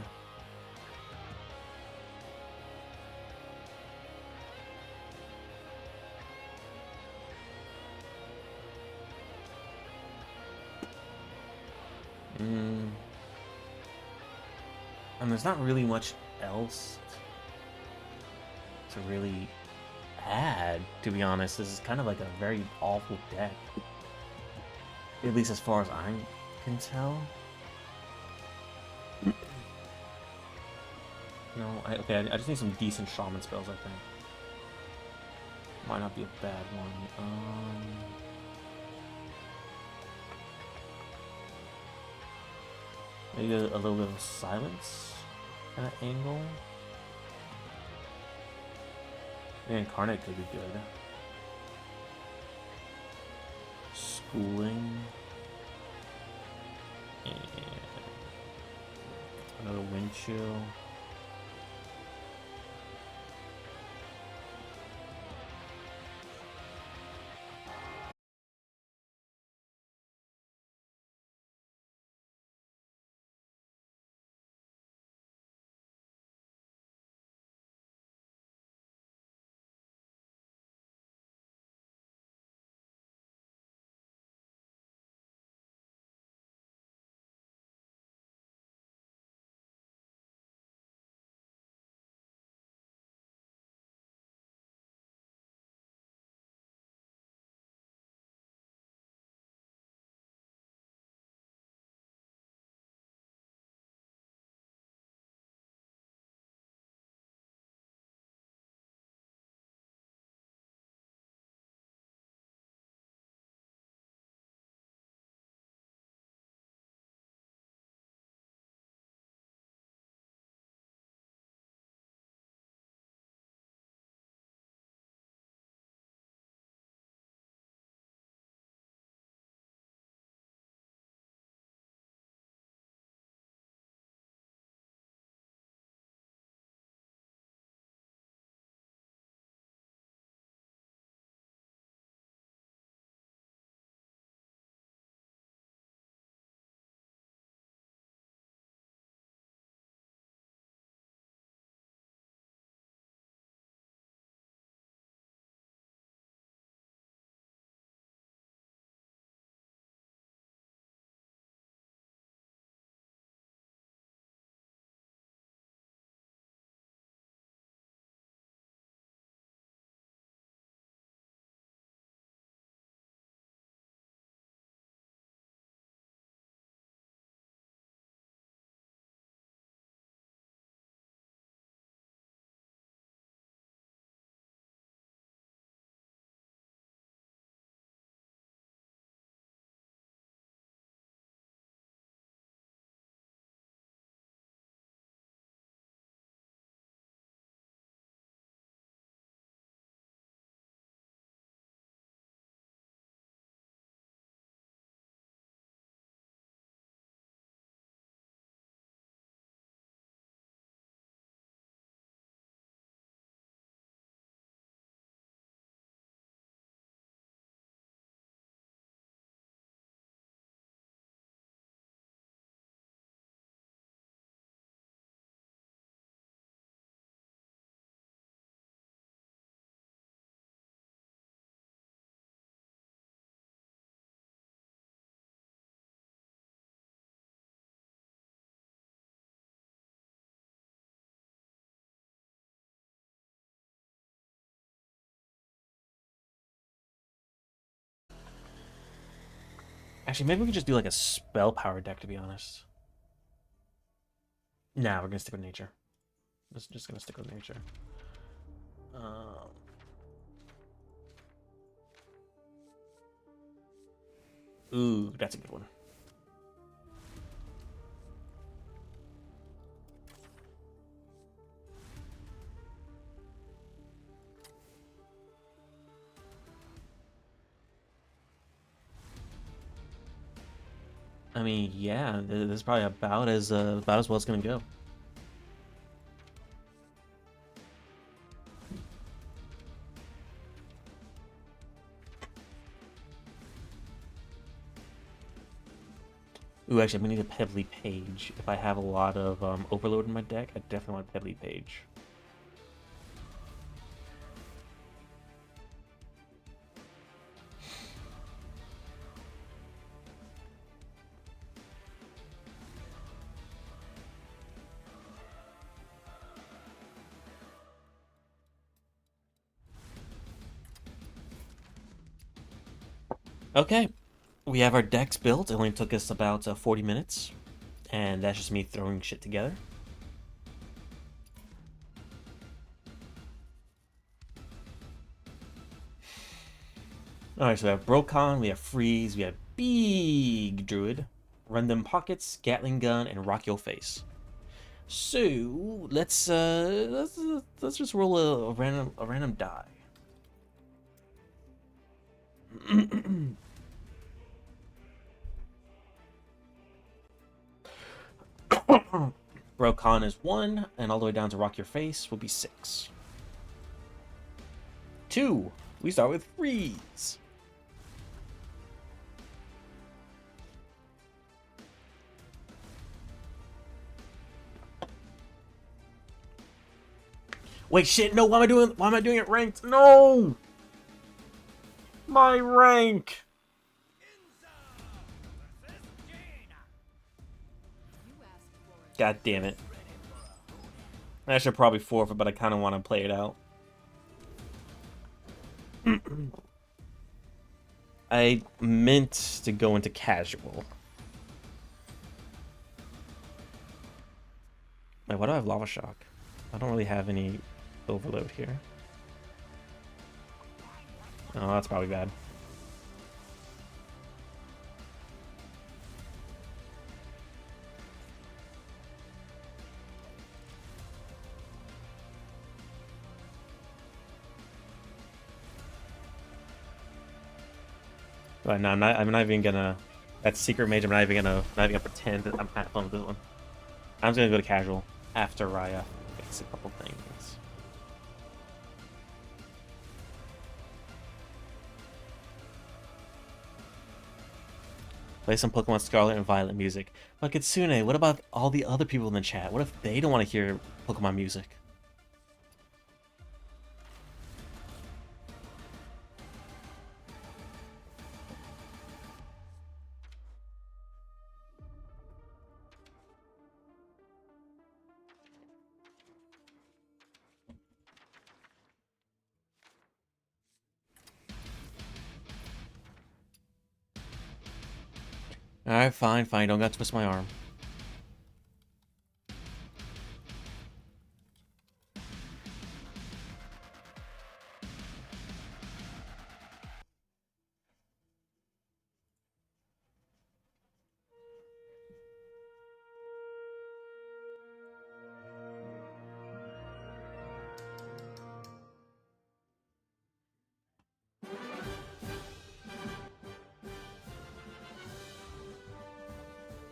[SPEAKER 1] And there's not really much else to really add, to be honest. This is kind of like a very awful deck. At least as far as I can tell. No, okay, I just need some decent shaman spells, I think. Might not be a bad one. Maybe a little bit of silence kind of angle. Yeah, Incarnate could be good. Schooling. And another wind chill. Actually, maybe we could just do like a spell power deck, to be honest. Nah, we're gonna stick with nature. Just gonna stick with nature. Um, ooh, that's a good one. I mean, yeah, this is probably about as well as it's gonna go. Ooh, actually, I'm gonna need a Pebbly Page. If I have a lot of Overload in my deck, I definitely want a Pebbly Page. Okay, we have our decks built. It only took us about 40 minutes, and that's just me throwing shit together. Alright, so we have Brokon, we have Freeze, we have Big Druid, Run Them Pockets, Gatling Gun, and Rock Your Face. So let's just roll a random die. Brokon is 1, and all the way down to Rock Your Face will be 6. 2. We start with Freeze. Wait, shit! No, why am I doing it ranked? No, my rank. God damn it! I should probably forfeit, but I kind of want to play it out. I meant to go into casual. Wait, why do I have Lava Shock? I don't really have any overload here. Oh, that's probably bad. But no, I'm not even gonna. That's secret mage. I'm not even gonna pretend that I'm having fun with this one. I'm just gonna go to casual after Raya fix a couple things. Play some Pokemon Scarlet and Violet music. But Kitsune, what about all the other people in the chat? What if they don't want to hear Pokemon music? Alright, fine, fine. Don't got to twist my arm.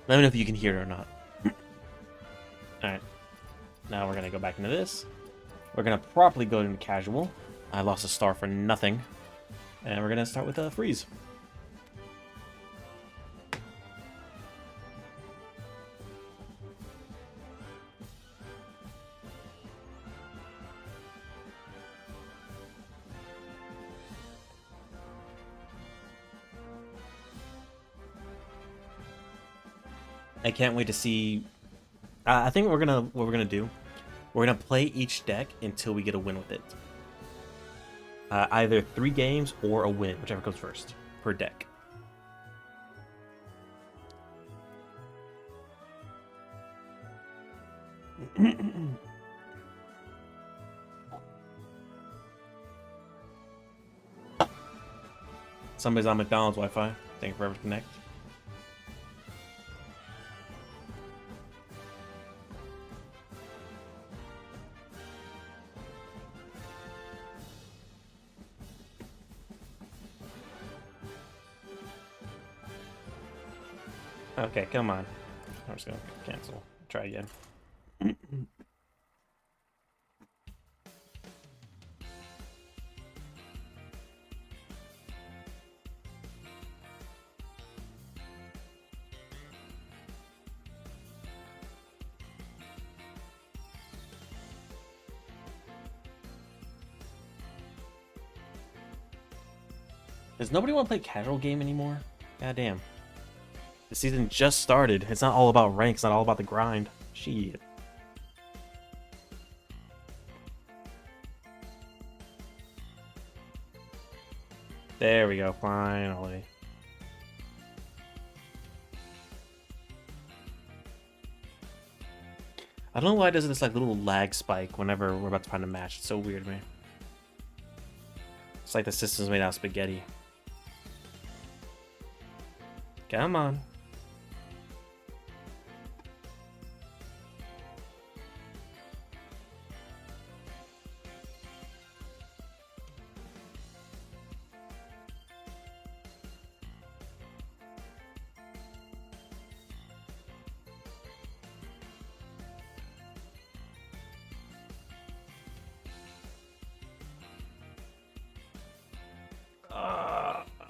[SPEAKER 1] Let me know if you can hear it or not. Alright. Now we're gonna go back into this. We're gonna properly go into casual. I lost a star for nothing. And we're gonna start with a freeze. I can't wait to see. I think what we're gonna do. We're gonna play each deck until we get a win with it. Either 3 games or a win, whichever comes first per deck. Somebody's on McDonald's Wi-Fi. Thank you forever to connect. Okay, come on. I'm just gonna cancel. Try again. Does nobody want to play casual game anymore? God damn. The season just started. It's not all about ranks, not all about the grind. Shit. There we go, finally. I don't know why it does this like little lag spike whenever we're about to find a match. It's so weird to me. It's like the system's made out of spaghetti. Come on.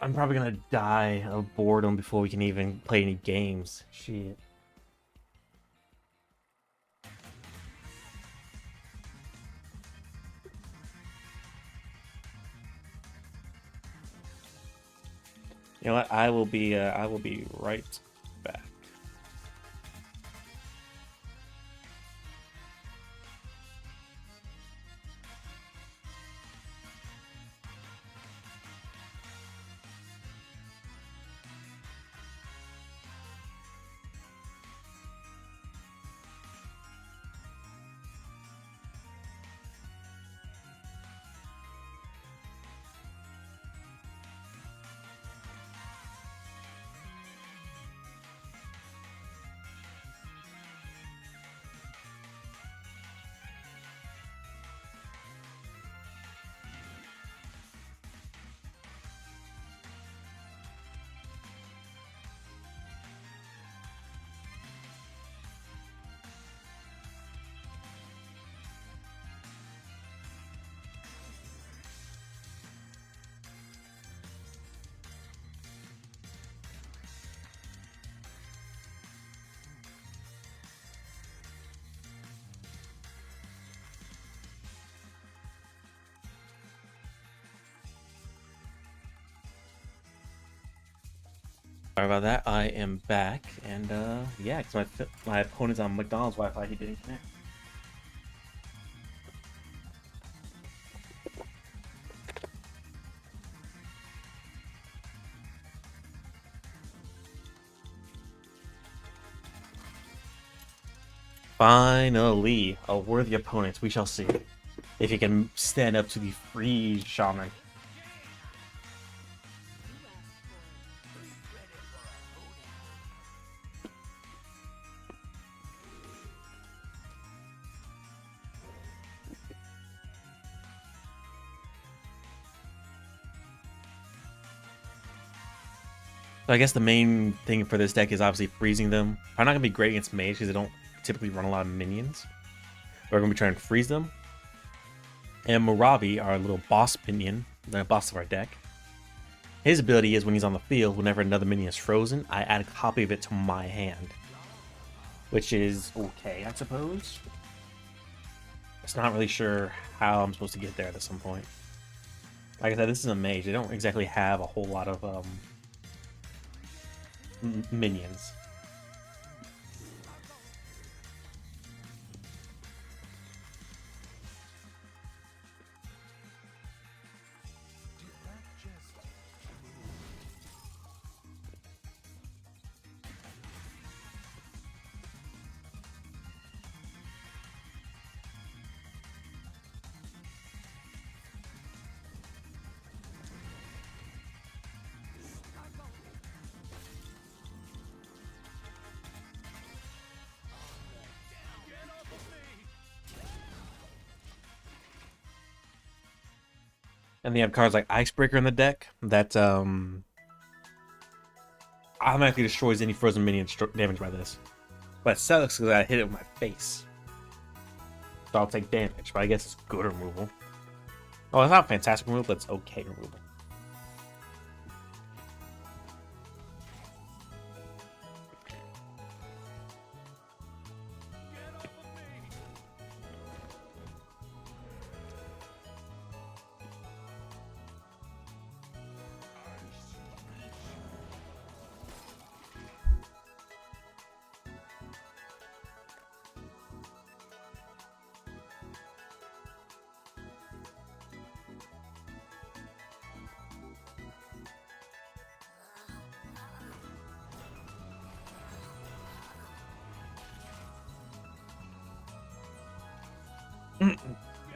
[SPEAKER 1] I'm probably gonna die of boredom before we can even play any games. Shit. You know what? I will be right back. Sorry about that. I am back, and yeah, because my opponent's on McDonald's Wi-Fi. He didn't connect. Finally, a worthy opponent. We shall see if he can stand up to the free shaman. So I guess the main thing for this deck is obviously freezing them. I'm not gonna be great against mage because they don't typically run a lot of minions. We're gonna be trying to freeze them. And Murabi, our little boss minion, the boss of our deck. His ability is when he's on the field, whenever another minion is frozen, I add a copy of it to my hand. Which is okay, I suppose. It's not really sure how I'm supposed to get there at some point. Like I said, this is a mage. They don't exactly have a whole lot of minions. And they have cards like Icebreaker in the deck that automatically destroys any frozen minion damaged by this. But it sucks because I hit it with my face. So I'll take damage, but I guess it's good removal. Oh, it's not fantastic removal, but it's okay removal.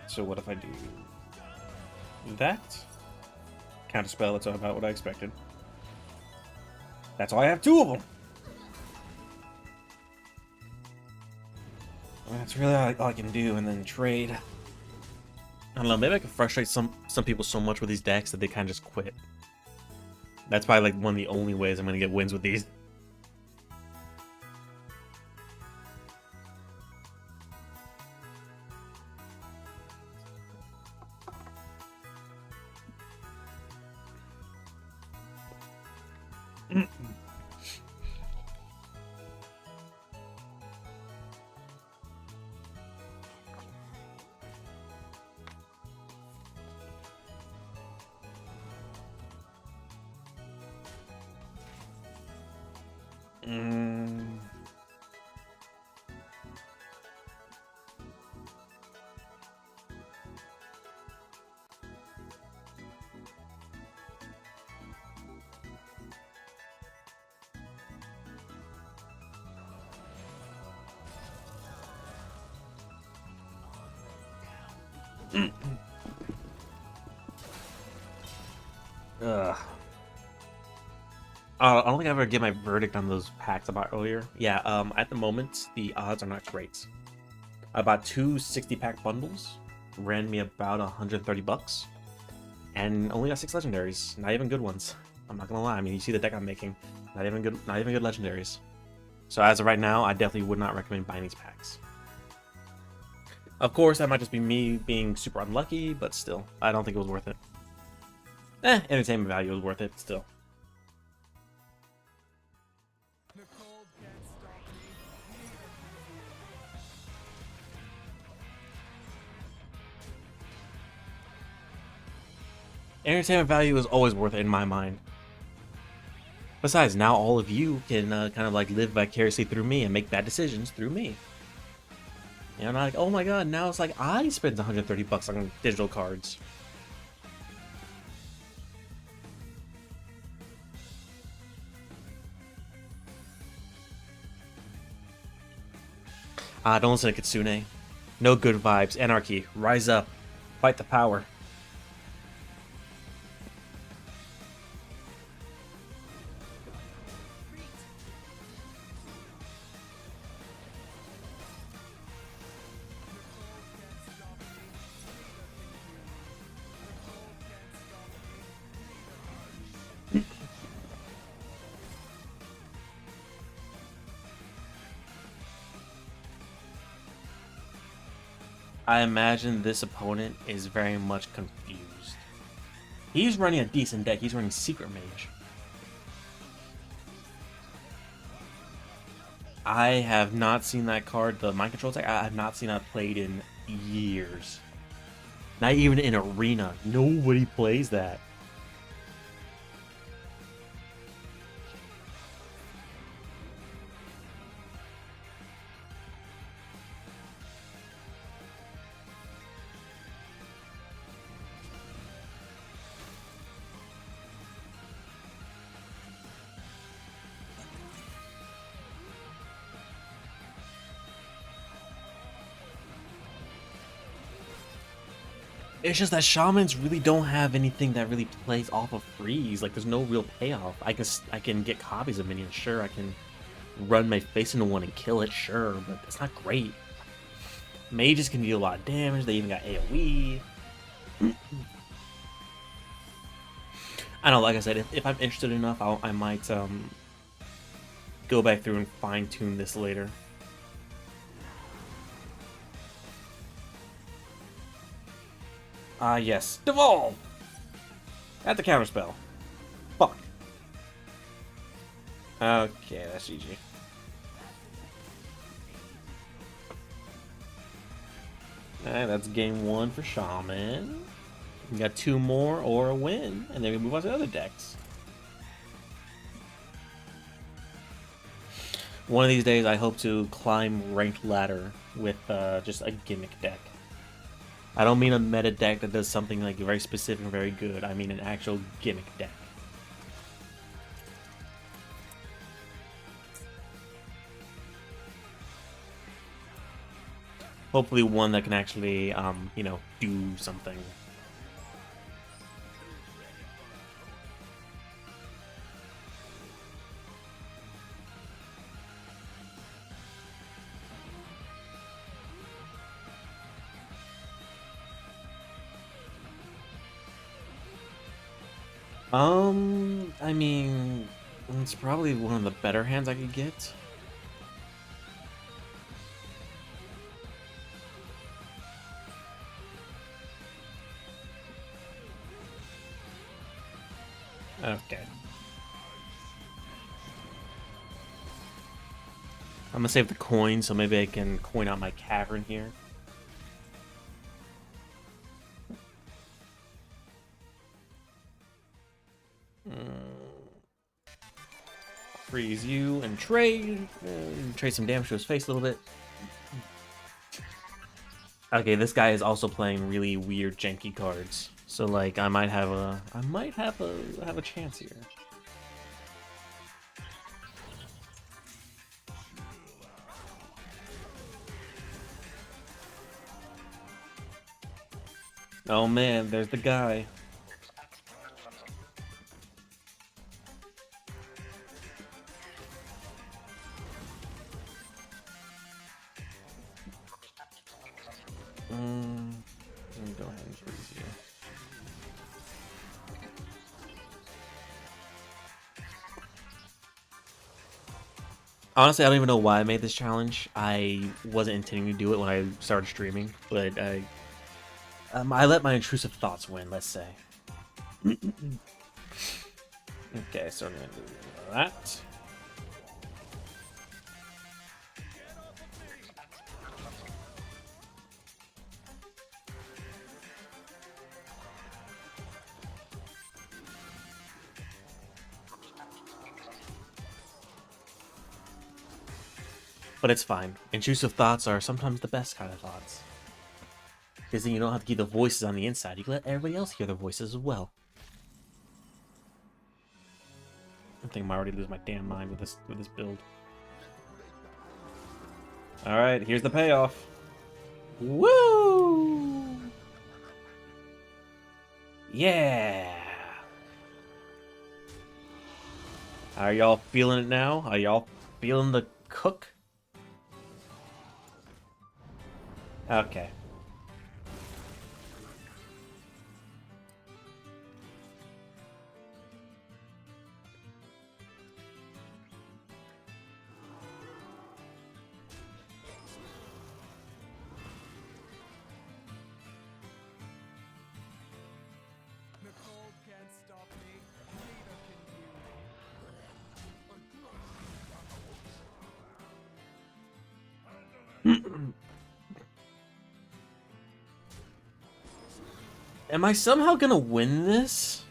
[SPEAKER 1] So what if I do that? Counter spell, that's about what I expected. That's all I have, 2 of them! Well, that's really all I can do, and then trade. I don't know, maybe I can frustrate some people so much with these decks that they kind of just quit. That's probably like one of the only ways I'm going to get wins with these. Ugh. I don't think I ever get my verdict on those packs I bought earlier. Yeah, at the moment, the odds are not great. I bought 2 60-pack bundles, ran me about 130 bucks, and only got 6 legendaries. Not even good ones. I'm not gonna lie. I mean, you see the deck I'm making. Not even good legendaries. So as of right now, I definitely would not recommend buying these packs. Of course, that might just be me being super unlucky, but still, I don't think it was worth it. Entertainment value was worth it, still. Entertainment value is always worth it in my mind. Besides, now all of you can kind of like live vicariously through me and make bad decisions through me. You know, I'm like, oh my god, now it's like I spend 130 bucks on digital cards. Don't listen to Kitsune. No good vibes. Anarchy. Rise up. Fight the power. I imagine this opponent is very much confused. He's running a decent deck. He's running Secret Mage. I have not seen that card, the Mind Control deck. I have not seen that played in years. Not even in Arena. Nobody plays that. It's just that shamans really don't have anything that really plays off of freeze. Like, there's no real payoff. I can get copies of minions, sure. I can run my face into one and kill it, sure, but it's not great. Mages can deal a lot of damage. They even got AoE. I don't know, like I said, if I'm interested enough, I might go back through and fine tune this later. Ah, yes, devolve at the counterspell. Fuck. Okay, that's GG. Alright, that's game one for Shaman. We got two more or a win, and then we move on to other decks. One of these days, I hope to climb ranked ladder with just a gimmick deck. I don't mean a meta deck that does something like very specific and very good. I mean an actual gimmick deck. Hopefully one that can actually, you know, do something. I mean, it's probably one of the better hands I could get. Okay. I'm gonna save the coin, so maybe I can coin out my cavern here. Freeze you and trade. Trade some damage to his face a little bit. Okay, this guy is also playing really weird, janky cards. So like, I might have a chance here. Oh man, there's the guy. Let me go ahead and freeze you. Honestly, I don't even know why I made this challenge. I wasn't intending to do it when I started streaming, but I let my intrusive thoughts win, let's say. Okay, so I'm gonna do that. But it's fine. Intrusive thoughts are sometimes the best kind of thoughts. Because then you don't have to keep the voices on the inside. You can let everybody else hear the voices as well. I think I'm already losing my damn mind with this build. Alright, here's the payoff. Woo! Yeah! Are y'all feeling it now? Are y'all feeling the cook? Okay. Am I somehow gonna win this?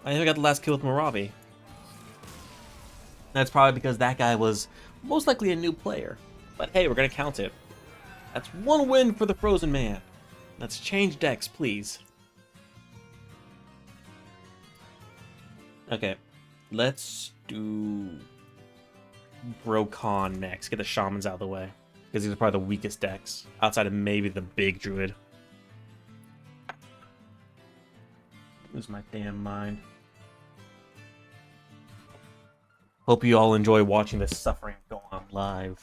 [SPEAKER 1] I think I got the last kill with Maravi. That's probably because that guy was most likely a new player. But hey, we're gonna count it. That's one win for the Frozen Man. Let's change decks, please. Okay, let's do Brokan next. Get the Shamans out of the way. Because these are probably the weakest decks. Outside of maybe the big Druid. Lose my damn mind. Hope you all enjoy watching this suffering go on live.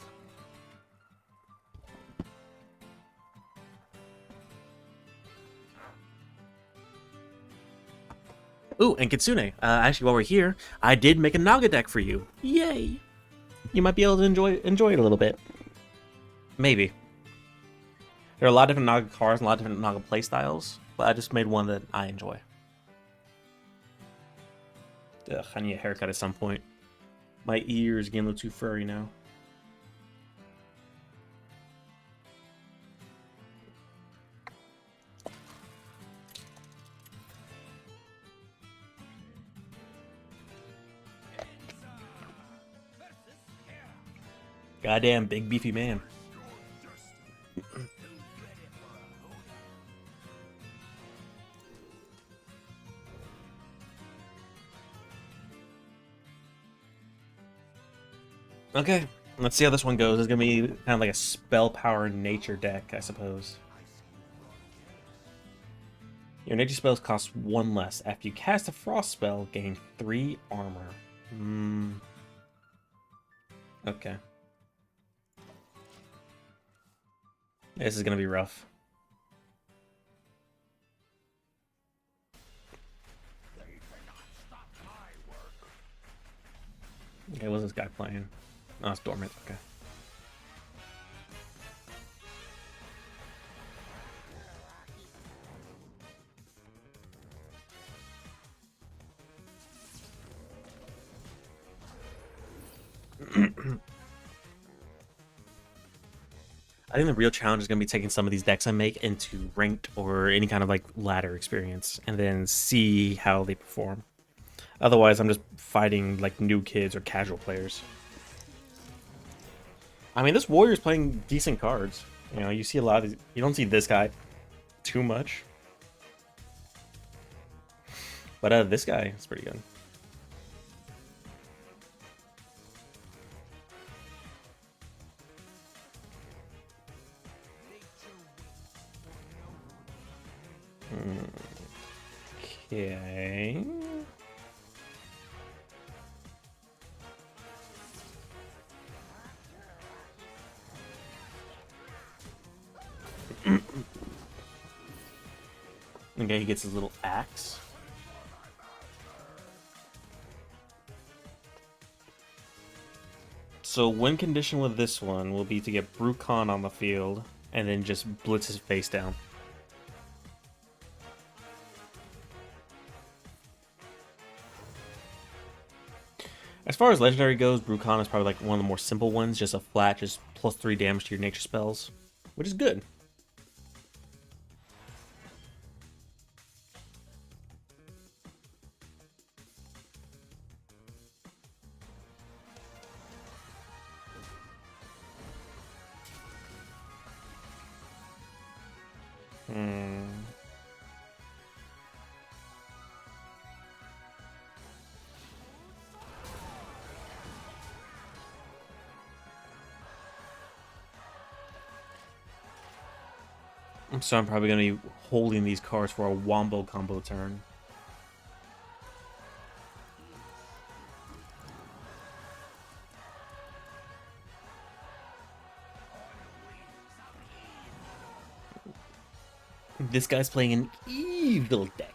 [SPEAKER 1] Ooh, and Kitsune. Actually, while we're here, I did make a Naga deck for you. Yay! You might be able to enjoy it a little bit. Maybe. There are a lot of different Naga cards and a lot of different Naga playstyles, but I just made one that I enjoy. Ugh, I need a haircut at some point. My ears getting a little too furry now. Goddamn big beefy man. Okay, let's see how this one goes. It's gonna be kind of like a spell power nature deck, I suppose. Your nature spells cost 1 less. After you cast a frost spell, gain 3 armor. Okay. This is gonna be rough. Okay, what's this guy playing? Oh, it's Dormant, okay. I think the real challenge is going to be taking some of these decks I make into ranked or any kind of like ladder experience and then see how they perform. Otherwise, I'm just fighting like new kids or casual players. I mean, this warrior's playing decent cards. You know, you see a lot of these. You don't see this guy too much. But this guy is pretty good. Okay. Okay, he gets his little axe. So win condition with this one will be to get Brucon on the field and then just blitz his face down. As far as legendary goes, Brucon is probably like one of the more simple ones, just a flat, just +3 damage to your nature spells, which is good. So I'm probably going to be holding these cards for a Wombo combo turn. This guy's playing an evil deck.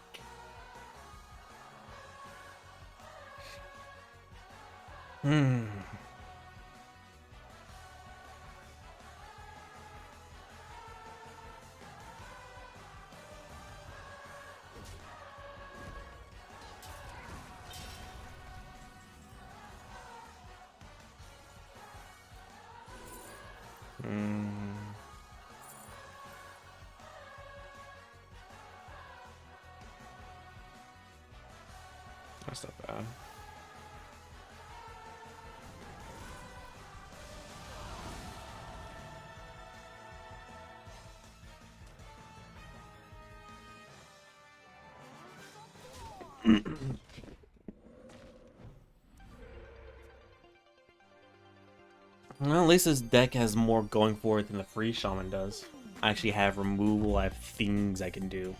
[SPEAKER 1] That's not bad. Well, at least this deck has more going for it than the free shaman does. I actually have removal, I have things I can do.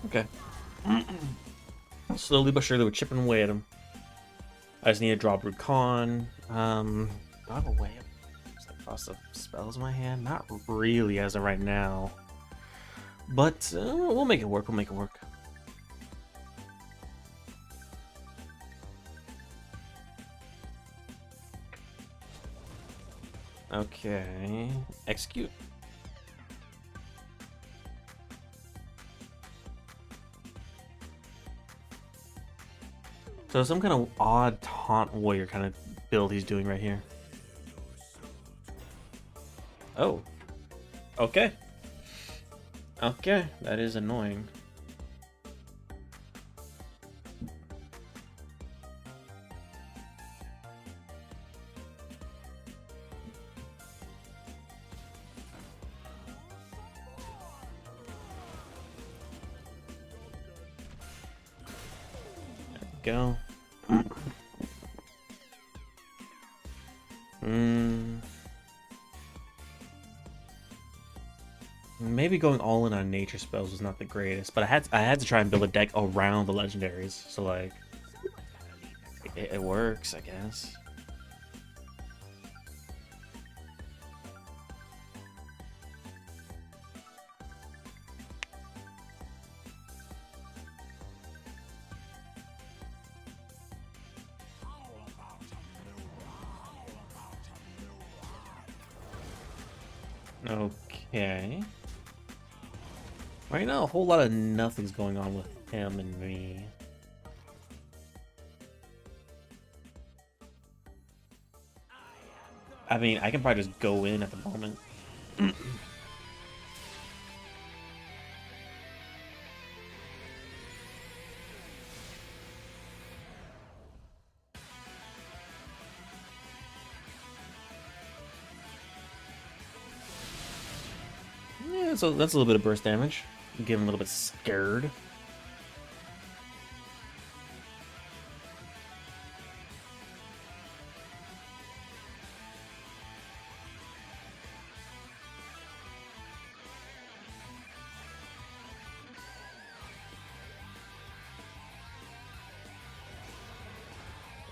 [SPEAKER 1] Okay. Slowly but surely we're chipping away at him. I just need to draw Brucon. Do I have a way of across the spells in my hand? Not really as of right now. But we'll make it work. We'll make it work. Okay. Execute. So some kind of odd taunt warrior kind of build he's doing right here. Oh. Okay. Okay, that is annoying. Go. Maybe going all in on nature spells was not the greatest, but I had to try and build a deck around the legendaries, so like it works, I guess. Okay. Right now, a whole lot of nothing's going on with him and me. I mean, I can probably just go in at the moment. Yeah, so that's a little bit of burst damage. Get him a little bit scared.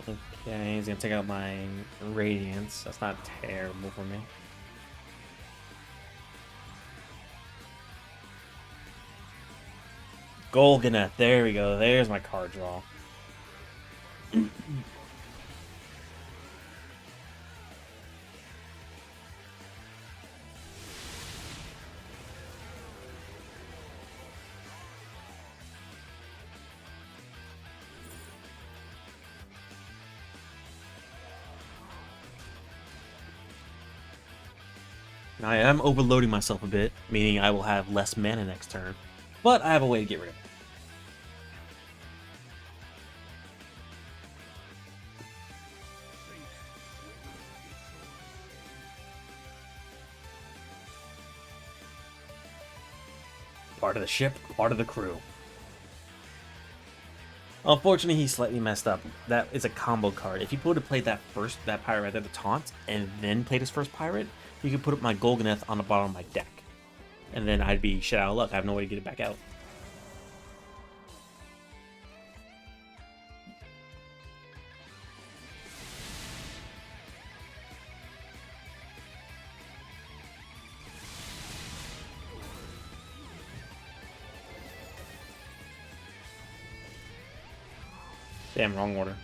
[SPEAKER 1] Okay, he's gonna take out my Radiance. That's not terrible for me. Golganeth, there we go. There's my card draw. I am overloading myself a bit, meaning I will have less mana next turn, but I have a way to get rid of it. Part of the ship, part of the crew. Unfortunately, he slightly messed up. That is a combo card. If he would have played that pirate right there, the taunt, and then played his first pirate, he could put up my Golganeth on the bottom of my deck. And then I'd be shit out of luck. I have no way to get it back out. Damn, wrong order.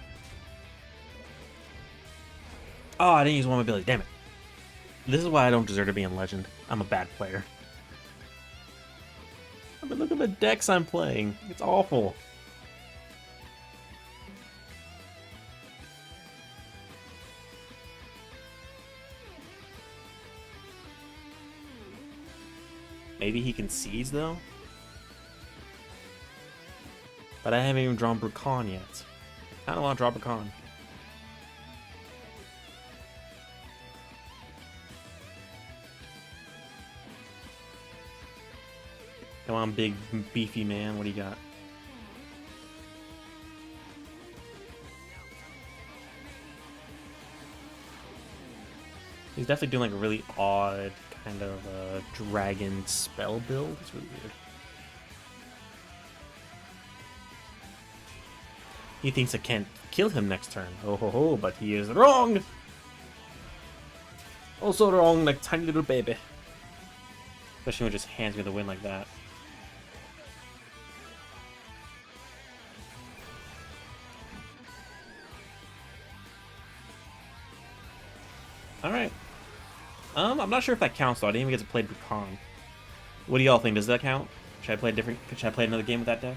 [SPEAKER 1] Oh, I didn't use one of my abilities. Damn it. This is why I don't deserve to be in Legend. I'm a bad player. I mean, look at the decks I'm playing. It's awful. Maybe he concedes, though? But I haven't even drawn Brucon yet. I don't want to draw Brucon. Come on, big, beefy man. What do you got? He's definitely doing like a really odd kind of dragon spell build. It's really weird. He thinks I can't kill him next turn. Oh ho ho, but he is wrong! Also wrong, like tiny little baby. Especially when it just hands me the win like that. Alright. I'm not sure if that counts though. I didn't even get to play Bukan. What do y'all think? Does that count? Should I play should I play another game with that deck?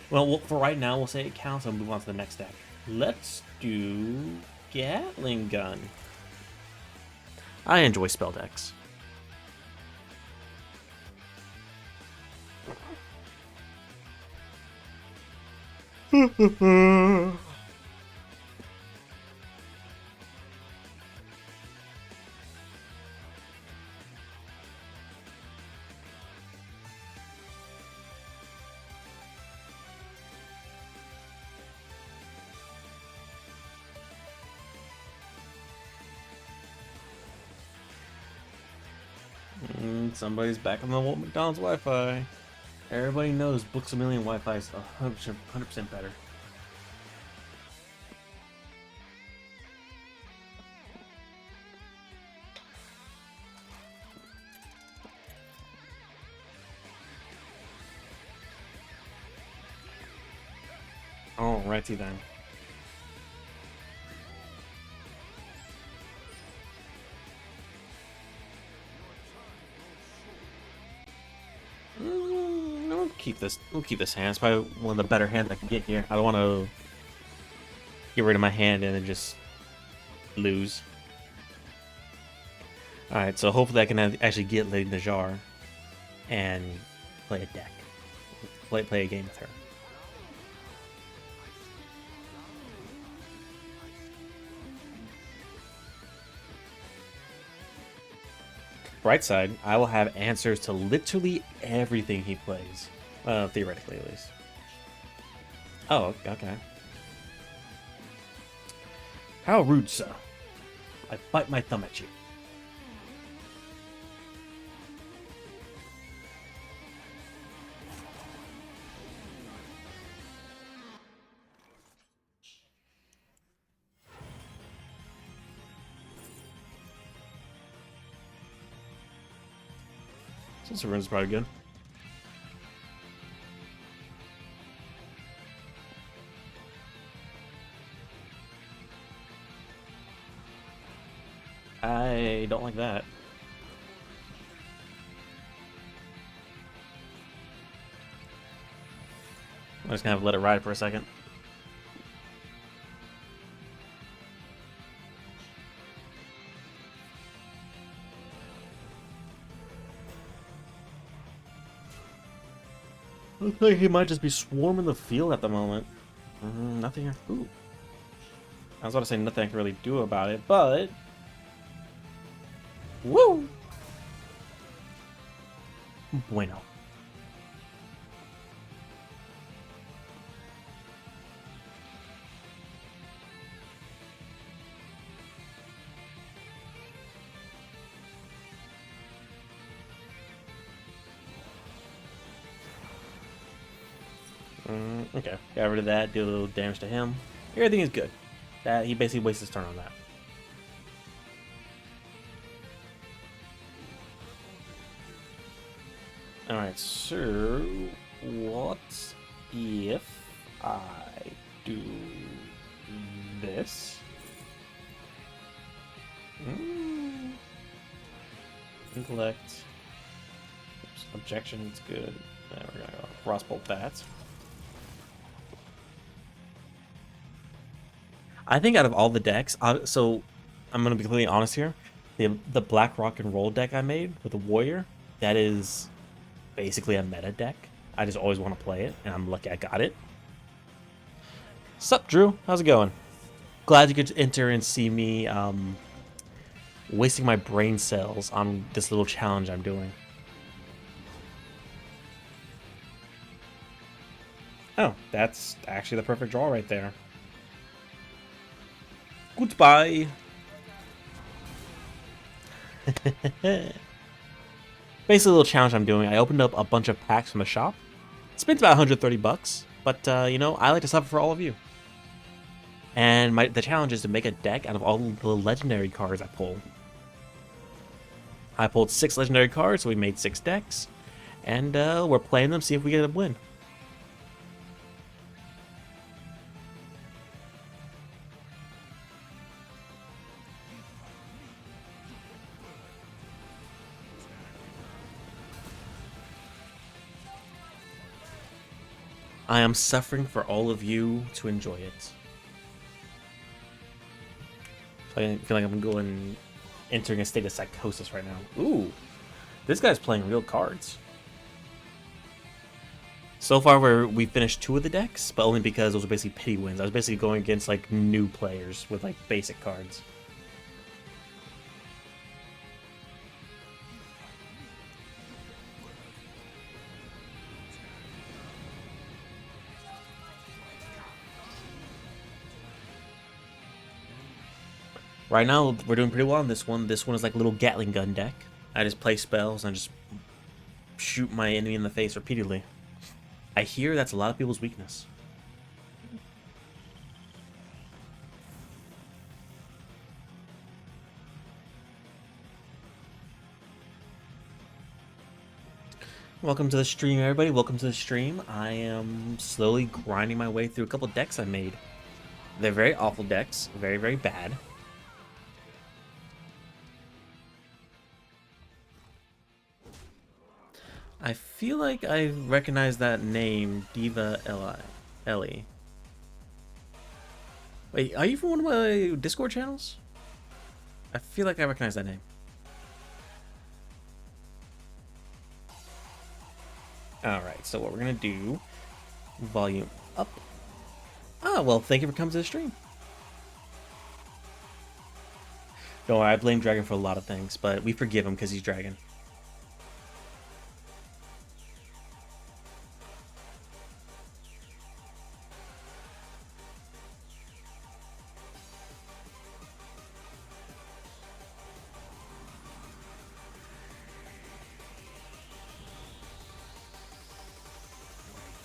[SPEAKER 1] Well, for right now, we'll say it counts and move on to the next deck. Let's do Gatling Gun. I enjoy spell decks. Somebody's back on the McDonald's Wi-Fi. Everybody knows Books A Million Wi-Fi is 100% better. Alrighty then. We'll keep this hand. It's probably one of the better hands I can get here. I don't want to get rid of my hand and then just lose. Alright, so hopefully I can actually get Lady Najar and play a deck. Play a game with her. Bright side, I will have answers to literally everything he plays. Theoretically, at least. Oh, okay. How rude, sir. I bite my thumb at you. This rune's probably good. I don't like that. I'm just gonna have to let it ride for a second. Looks like he might just be swarming the field at the moment. Nothing. Ooh. I was about to say nothing I can really do about it, but woo! Bueno. Okay, got rid of that, do a little damage to him. Everything is good. That he basically wastes his turn on that. Alright, so what if I do this? Intellect. Oops, objection, it's good. Now we're gonna go crossbolt that. I think out of all the decks, so I'm gonna be completely honest here. The Black Rock and Roll deck I made with the Warrior, that is basically a meta deck. I just always want to play it, and I'm lucky I got it. Sup, Drew? How's it going? Glad you could enter and see me wasting my brain cells on this little challenge I'm doing. Oh, that's actually the perfect draw right there. Goodbye. Basically, a little challenge I'm doing. I opened up a bunch of packs from the shop. Spent about 130 bucks, but you know, I like to suffer for all of you. And the challenge is to make a deck out of all the legendary cards I pull. I pulled 6 legendary cards, so we made 6 decks, and we're playing them, see if we get a win. I am suffering for all of you to enjoy it. So I feel like I'm entering a state of psychosis right now. Ooh, this guy's playing real cards. So far, we finished 2 of the decks, but only because those are basically pity wins. I was basically going against like new players with like basic cards. Right now, we're doing pretty well on this one. This one is like a little Gatling gun deck. I just play spells and I just shoot my enemy in the face repeatedly. I hear that's a lot of people's weakness. Welcome to the stream, everybody. Welcome to the stream. I am slowly grinding my way through a couple decks I made. They're very awful decks. Very, very bad. I feel like I recognize that name, Diva Ellie. Wait, are you from one of my Discord channels? I feel like I recognize that name. Alright, so what we're gonna do, volume up. Ah, well, thank you for coming to the stream. Don't worry, I blame Dragon for a lot of things, but we forgive him because he's Dragon.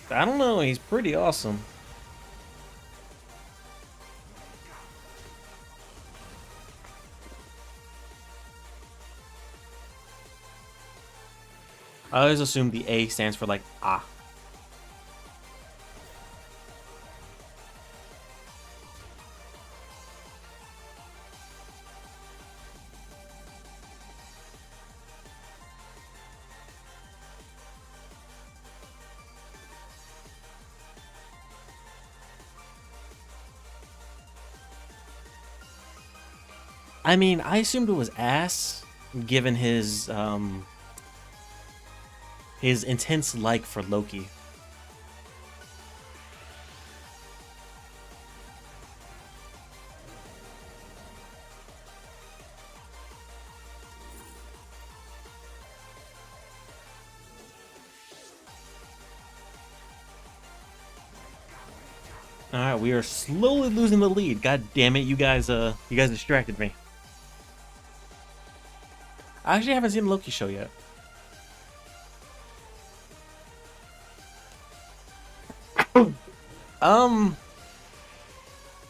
[SPEAKER 1] I don't know, he's pretty awesome. I always assume the A stands for like ah. I mean, I assumed it was ass, given his intense like for Loki. All right, we are slowly losing the lead. God damn it, you guys distracted me. I actually haven't seen the Loki show yet.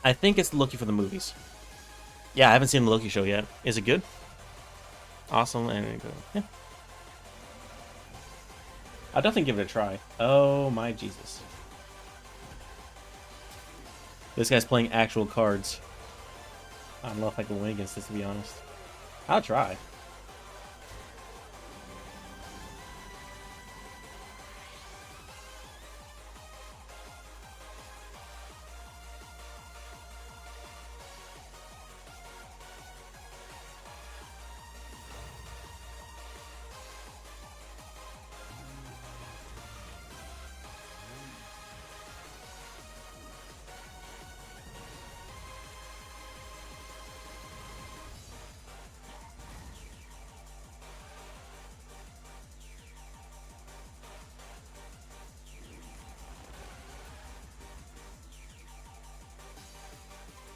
[SPEAKER 1] I think it's the Loki for the movies. Yeah, I haven't seen the Loki show yet. Is it good? Awesome, and yeah. I'll definitely give it a try. Oh my Jesus. This guy's playing actual cards. I don't know if I can win against this, to be honest. I'll try.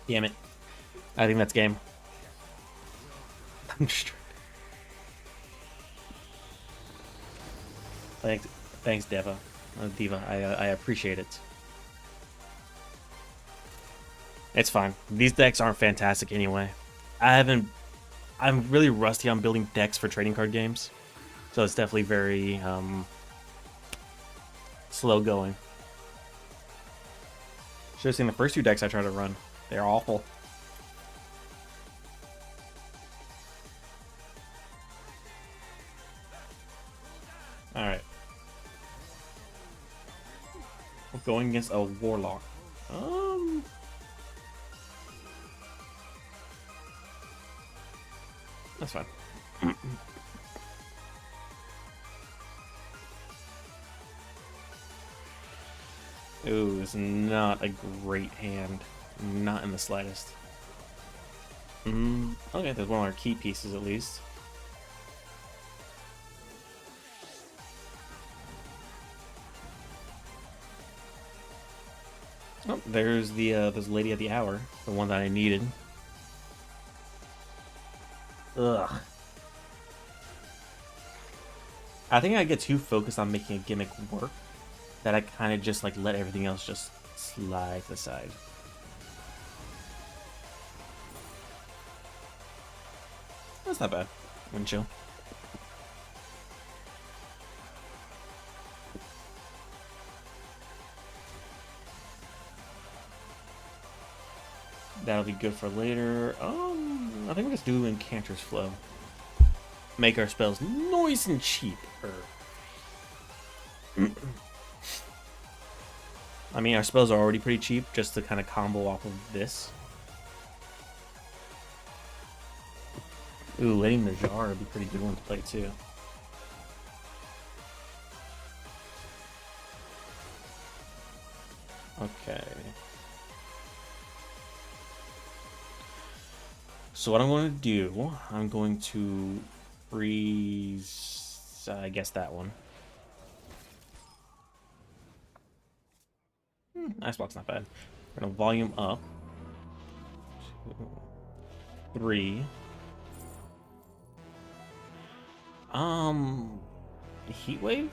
[SPEAKER 1] Damn it. I think that's game. I'm distracted. Thanks, thanks, Diva. I appreciate it. It's fine. These decks aren't fantastic anyway. I haven't. I'm really rusty on building decks for trading card games, so it's definitely very slow going. Should have seen the first two decks I tried to run. They're awful. Alright. We're going against a Warlock. That's fine. Ooh, it's not a great hand. Not in the slightest. Okay, there's one of our key pieces at least. Oh, there's the this Lady of the Hour, the one that I needed. Ugh. I think I get too focused on making a gimmick work that I kind of just like let everything else just slide to the side. That's not bad. Wind chill. That'll be good for later. I think we'll just do Incanter's Flow. Make our spells nice and cheap. I mean, our spells are already pretty cheap, just to kind of combo off of this. Ooh, letting the jar would be pretty good one to play too. Okay. So what I'm going to do, I'm going to freeze, I guess that one. Ice block's not bad. We're going to volume up. 2, 3. Heat wave?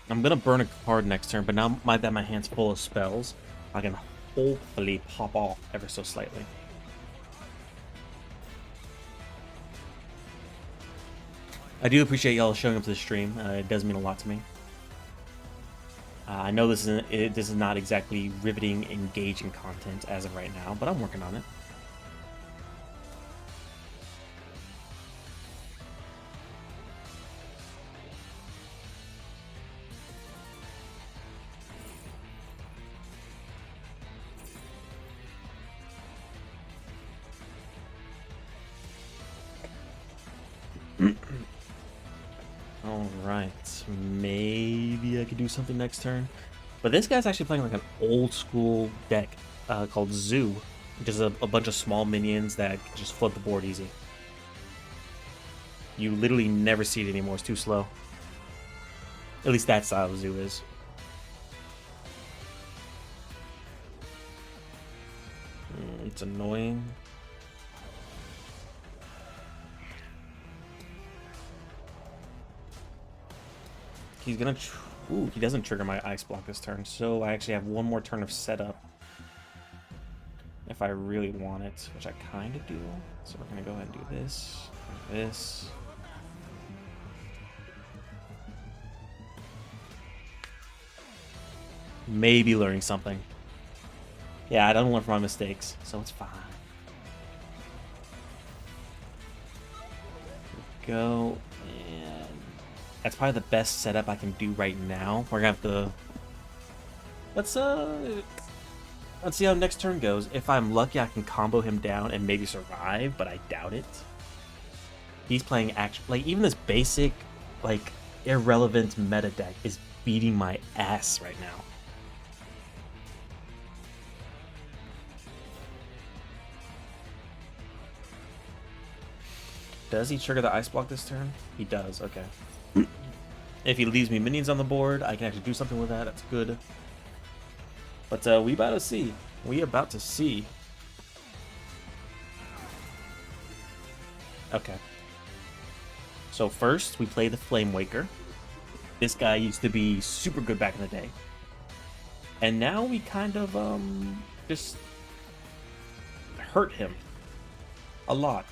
[SPEAKER 1] I'm gonna burn a card next turn, but now that my hand's full of spells, I can hopefully pop off ever so slightly. I do appreciate y'all showing up to the stream. It does mean a lot to me. I know this is not exactly riveting, engaging content as of right now, but I'm working on it. Alright, maybe I could do something next turn. But this guy's actually playing like an old school deck called Zoo, which is a bunch of small minions that can just flood the board easy. You literally never see it anymore, it's too slow. At least that style of Zoo is. It's annoying. He's gonna. Ooh, he doesn't trigger my ice block this turn, so I actually have one more turn of setup. If I really want it, which I kind of do. So we're gonna go ahead and do this, this. Maybe learning something. Yeah, I don't learn from my mistakes, so it's fine. Go. That's probably the best setup I can do right now. We're gonna have to. Let's see how next turn goes. If I'm lucky, I can combo him down and maybe survive, but I doubt it. He's playing like even this basic, like irrelevant meta deck is beating my ass right now. Does he trigger the ice block this turn? He does. Okay. If he leaves me minions on the board, I can actually do something with that. That's good. But we about to see. We about to see. Okay. So first, we play the Flame Waker. This guy used to be super good back in the day. And now we kind of, just hurt him a lot.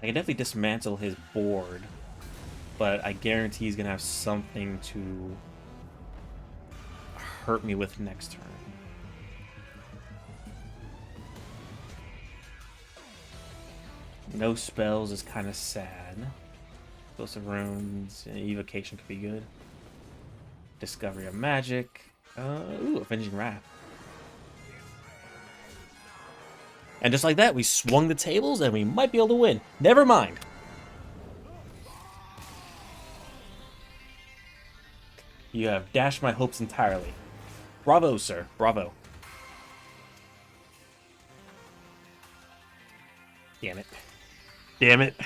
[SPEAKER 1] I can definitely dismantle his board, but I guarantee he's gonna have something to hurt me with next turn. No spells is kind of sad. Explosive runes, evocation could be good. Discovery of magic. Ooh, avenging wrath. And just like that, we swung the tables and we might be able to win. Never mind. You have dashed my hopes entirely. Bravo, sir. Bravo. Damn it. Damn it.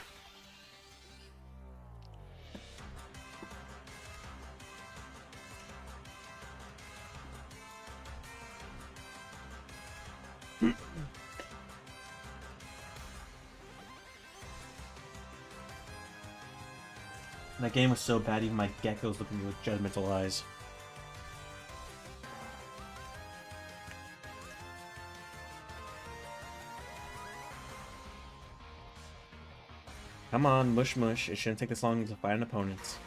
[SPEAKER 1] That game was so bad, even my gecko's looking at me with judgmental eyes. Come on, mush mush. It shouldn't take this long to fight an opponent.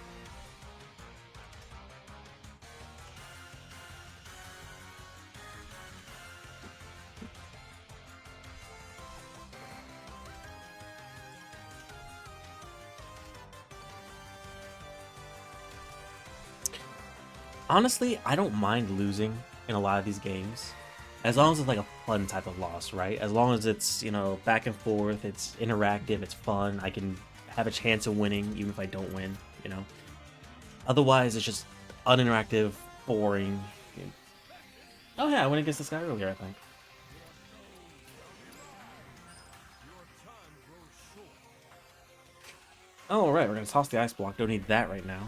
[SPEAKER 1] Honestly, I don't mind losing in a lot of these games. As long as it's like a fun type of loss, right? As long as it's, you know, back and forth, it's interactive, it's fun, I can have a chance of winning even if I don't win, you know? Otherwise, it's just uninteractive, boring. Oh yeah, I went against this guy earlier, I think. Oh, right, we're gonna toss the ice block. Don't need that right now.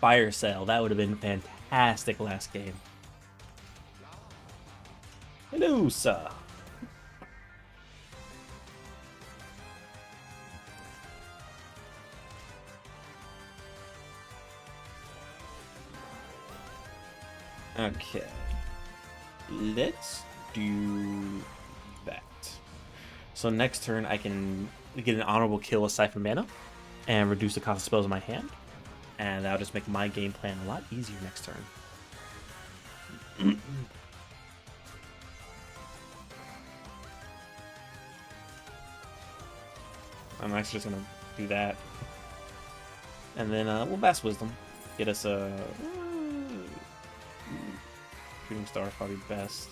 [SPEAKER 1] Fire Sale, that would have been fantastic last game. Hello, sir. Okay. Let's do that. So next turn, I can get an honorable kill with Siphon Mana and reduce the cost of spells in my hand. And that'll just make my game plan a lot easier next turn. I'm actually just gonna do that. And then we'll Bass Wisdom. Get us a... Shooting Star is probably best.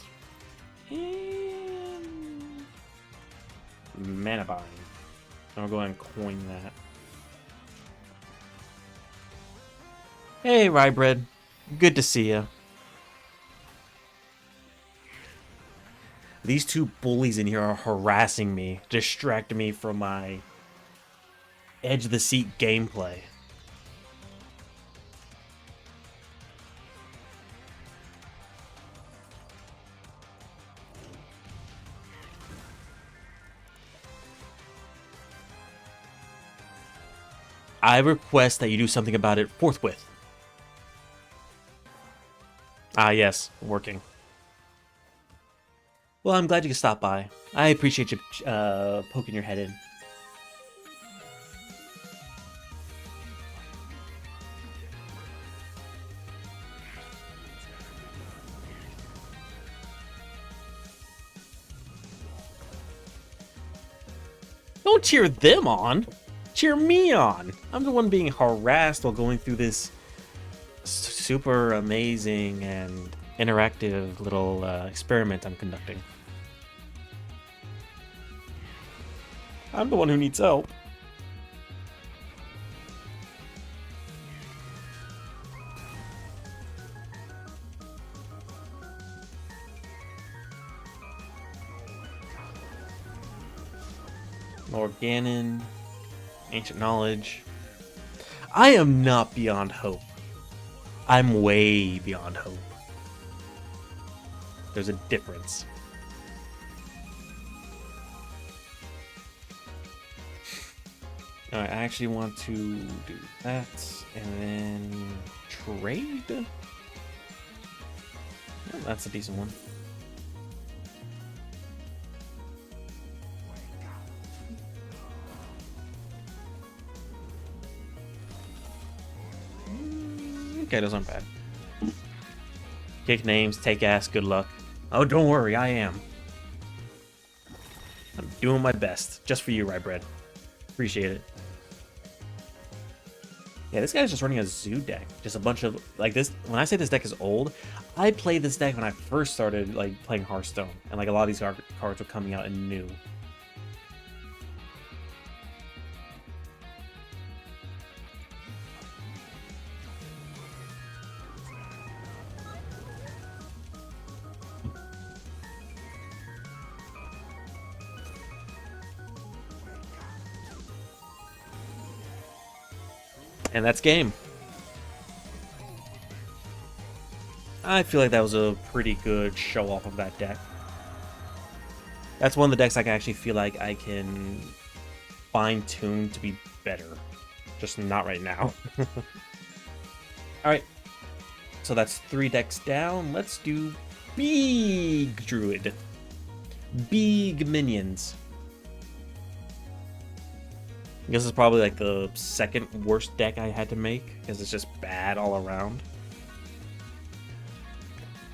[SPEAKER 1] And... Mana Bind. I'm gonna go ahead and coin that. Hey, Rybread. Good to see you. These two bullies in here are harassing me, distracting me from my edge of the seat gameplay. I request that you do something about it forthwith. Ah, yes, working. Well, I'm glad you could stop by. I appreciate you poking your head in. Don't cheer them on. Cheer me on. I'm the one being harassed while going through this super amazing and interactive little experiment I'm conducting. I'm the one who needs help. Organon, Ancient Knowledge. I am not beyond hope. I'm way beyond hope. There's a difference. Alright, I actually want to do that and then trade. Oh, that's a decent one. Okay, those aren't bad. Kick names, take ass, good luck. Oh, don't worry, I am. I'm doing my best. Just for you, Rye Bread. Appreciate it. Yeah, this guy's just running a zoo deck. Just a bunch of, like, this. When I say this deck is old, I played this deck when I first started, like, playing Hearthstone. And, like, a lot of these cards were coming out and new. And that's game. I feel like that was a pretty good show off of that deck. That's one of the decks I can actually feel like I can fine-tune to be better. Just not right now. Alright. So that's 3 decks down. Let's do Big Druid. Big Minions. This is probably like the second worst deck I had to make because it's just bad all around.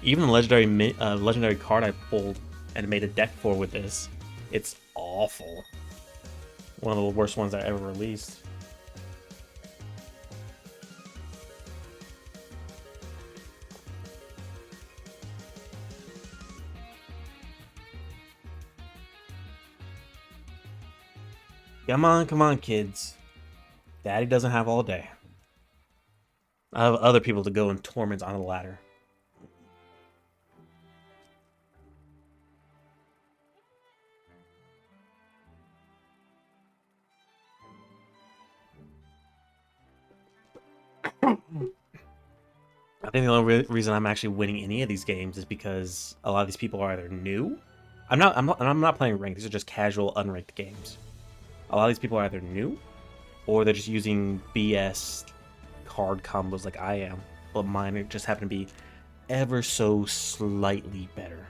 [SPEAKER 1] Even the legendary card I pulled and made a deck for with this, it's awful. One of the worst ones I ever released. Come on, kids. Daddy doesn't have all day. I have other people to go in torments on the ladder. I think the only reason I'm actually winning any of these games is because a lot of these people are either new. I'm not playing ranked. These are just casual, unranked games. A lot of these people are either new, or they're just using BS card combos like I am. But mine just happen to be ever so slightly better.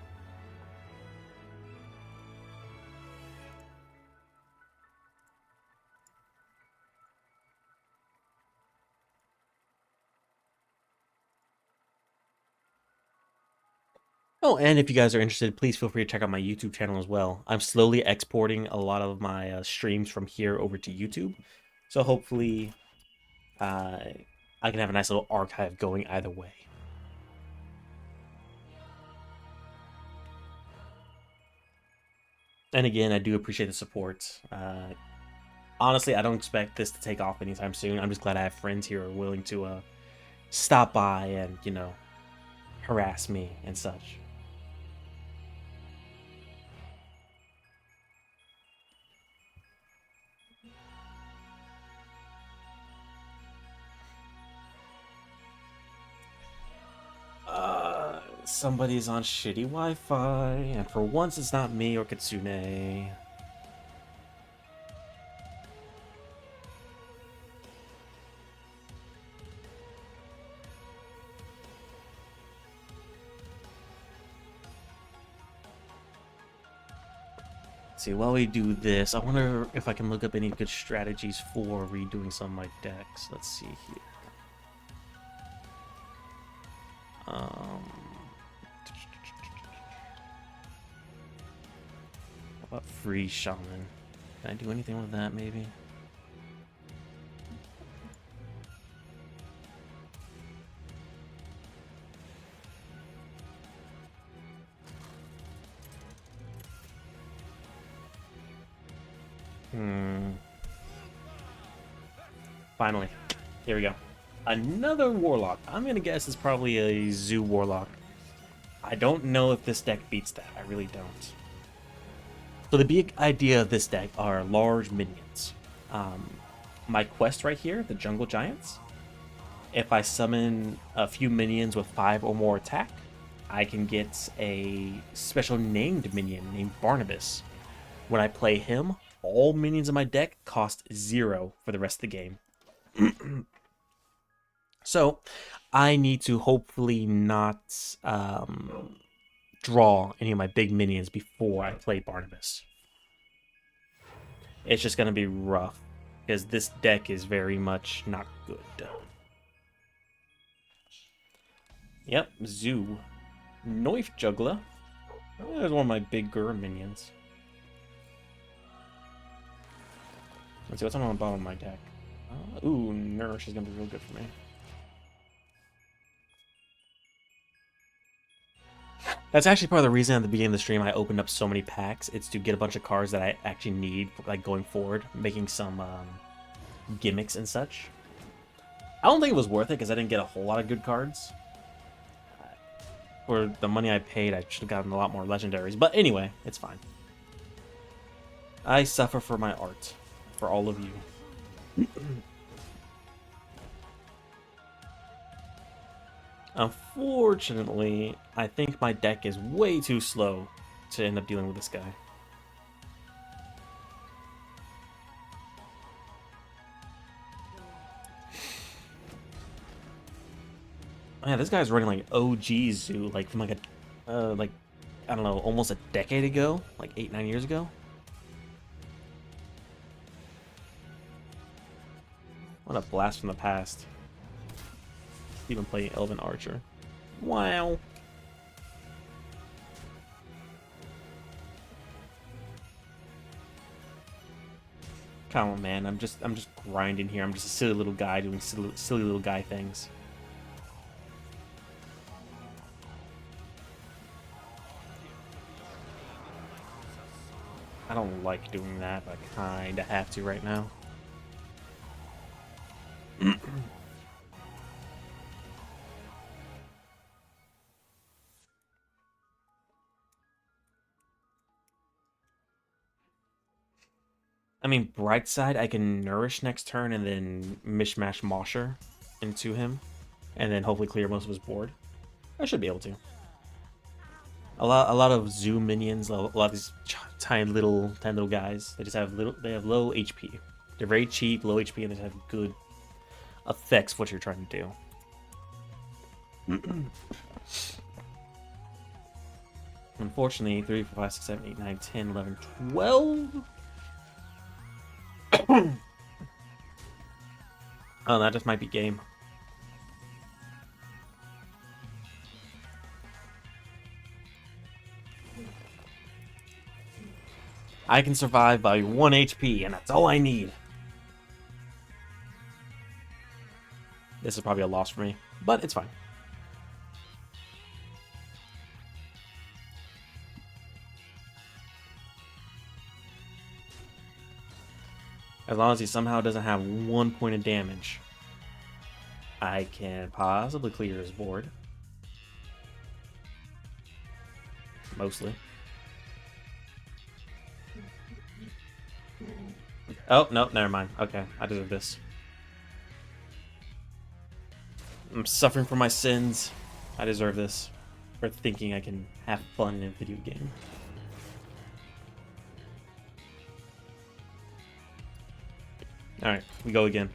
[SPEAKER 1] Oh, and if you guys are interested, please feel free to check out my YouTube channel as well. I'm slowly exporting a lot of my streams from here over to YouTube. So hopefully I can have a nice little archive going either way. And again, I do appreciate the support. Honestly, I don't expect this to take off anytime soon. I'm just glad I have friends here who are willing to stop by and, you know, harass me and such. Somebody's on shitty Wi-Fi, and for once it's not me or Kitsune. Let's see, while we do this, I wonder if I can look up any good strategies for redoing some of my decks. Let's see here. How about free shaman? Can I do anything with that, maybe? Finally. Here we go. Another warlock. I'm gonna guess it's probably a zoo warlock. I don't know if this deck beats that. I really don't. So the big idea of this deck are large minions. My quest right here, the Jungle Giants, if I summon a few minions with 5 or more attack, I can get a special named minion named Barnabas. When I play him, all minions in my deck cost 0 for the rest of the game. So, I need to hopefully not draw any of my big minions before I play Barnabas. It's just going to be rough, because this deck is very much not good. Yep, Zoo. Knife Juggler. There's one of my bigger minions. Let's see what's on the bottom of my deck. Ooh, Nourish is going to be real good for me. That's actually part of the reason at the beginning of the stream I opened up so many packs. It's to get a bunch of cards that I actually need, like going forward, making some gimmicks and such. I don't think it was worth it because I didn't get a whole lot of good cards. For the money I paid, I should have gotten a lot more legendaries. But anyway, it's fine. I suffer for my art. For all of you. Unfortunately, I think my deck is way too slow to end up dealing with this guy. Yeah, this guy's running like OG Zoo, like from like a, like, I don't know, almost a decade ago, like 8-9 years ago. What a blast from the past. Even playing Elven Archer. Wow. Come on, man. I'm just grinding here. I'm just a silly little guy doing silly little guy things. I don't like doing that, but I kinda have to right now. I mean, bright side, I can Nourish next turn and then Mishmash Mosher into him, and then hopefully clear most of his board. I should be able to. A lot of Zoo minions, a lot of these tiny little guys. They just have low HP. They're very cheap, low HP, and they have good effects of what you're trying to do. Unfortunately, 3, 4, 5, 6, 7, 8, 9, 10, 11, 12. Oh, that just might be game. I can survive by 1 HP, and that's all I need. This is probably a loss for me, but it's fine. As long as he somehow doesn't have 1 point of damage, I can possibly clear his board. Mostly. Oh, no, never mind. Okay, I deserve this. I'm suffering for my sins. I deserve this. For thinking I can have fun in a video game. Alright, we go again.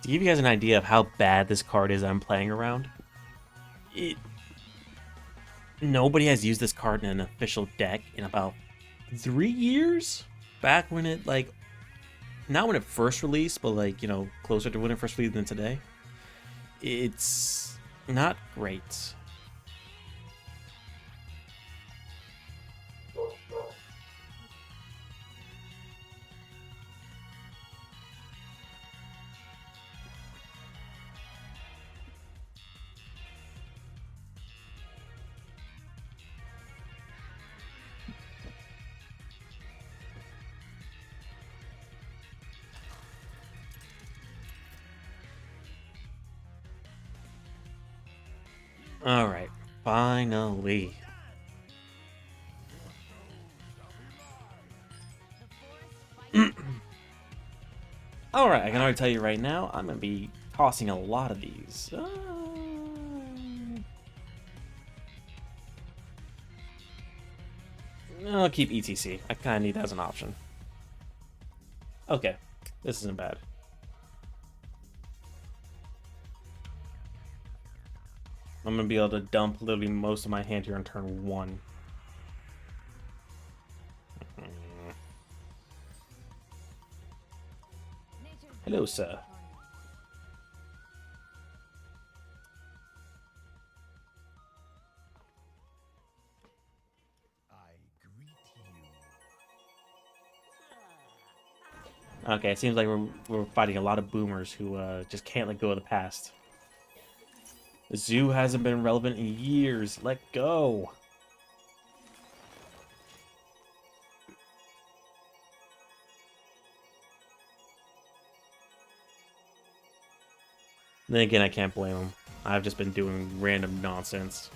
[SPEAKER 1] To give you guys an idea of how bad this card is I'm playing around, nobody has used this card in an official deck in about 3 years? Back when it, like, not when it first released, but like, you know, closer to when it first released than today. It's not great. All right, finally. All right, I can already tell you right now, I'm gonna be tossing a lot of these. I'll keep ETC. I kind of need that as an option. Okay, this isn't bad. I'm gonna be able to dump literally most of my hand here on turn 1. Hello, sir. Okay, it seems like we're fighting a lot of boomers who just can't let go of the past. The zoo hasn't been relevant in years. Let go. Then again, I can't blame them. I've just been doing random nonsense.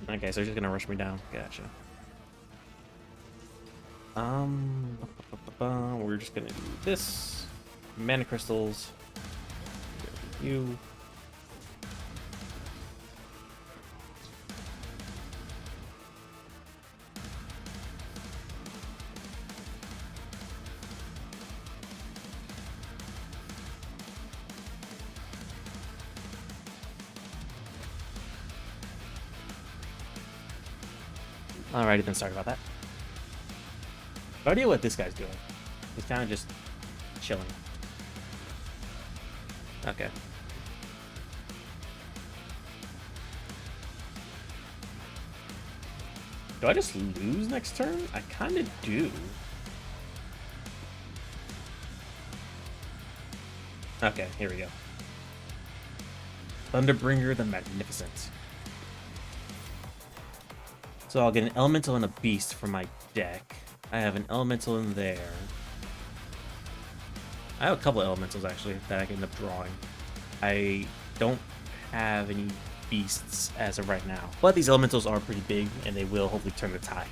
[SPEAKER 1] Okay, so he's just gonna rush me down. Gotcha. We're just gonna do this. Mana crystals. You. Alrighty then, sorry about that. No idea what this guy's doing. He's kind of just chilling. Okay. Do I just lose next turn? I kind of do. Okay, here we go. Thunderbringer the Magnificent. So I'll get an elemental and a beast from my deck. I have an elemental in there. I have a couple of elementals actually that I can end up drawing. I don't have any beasts as of right now, but these elementals are pretty big and they will hopefully turn the tide.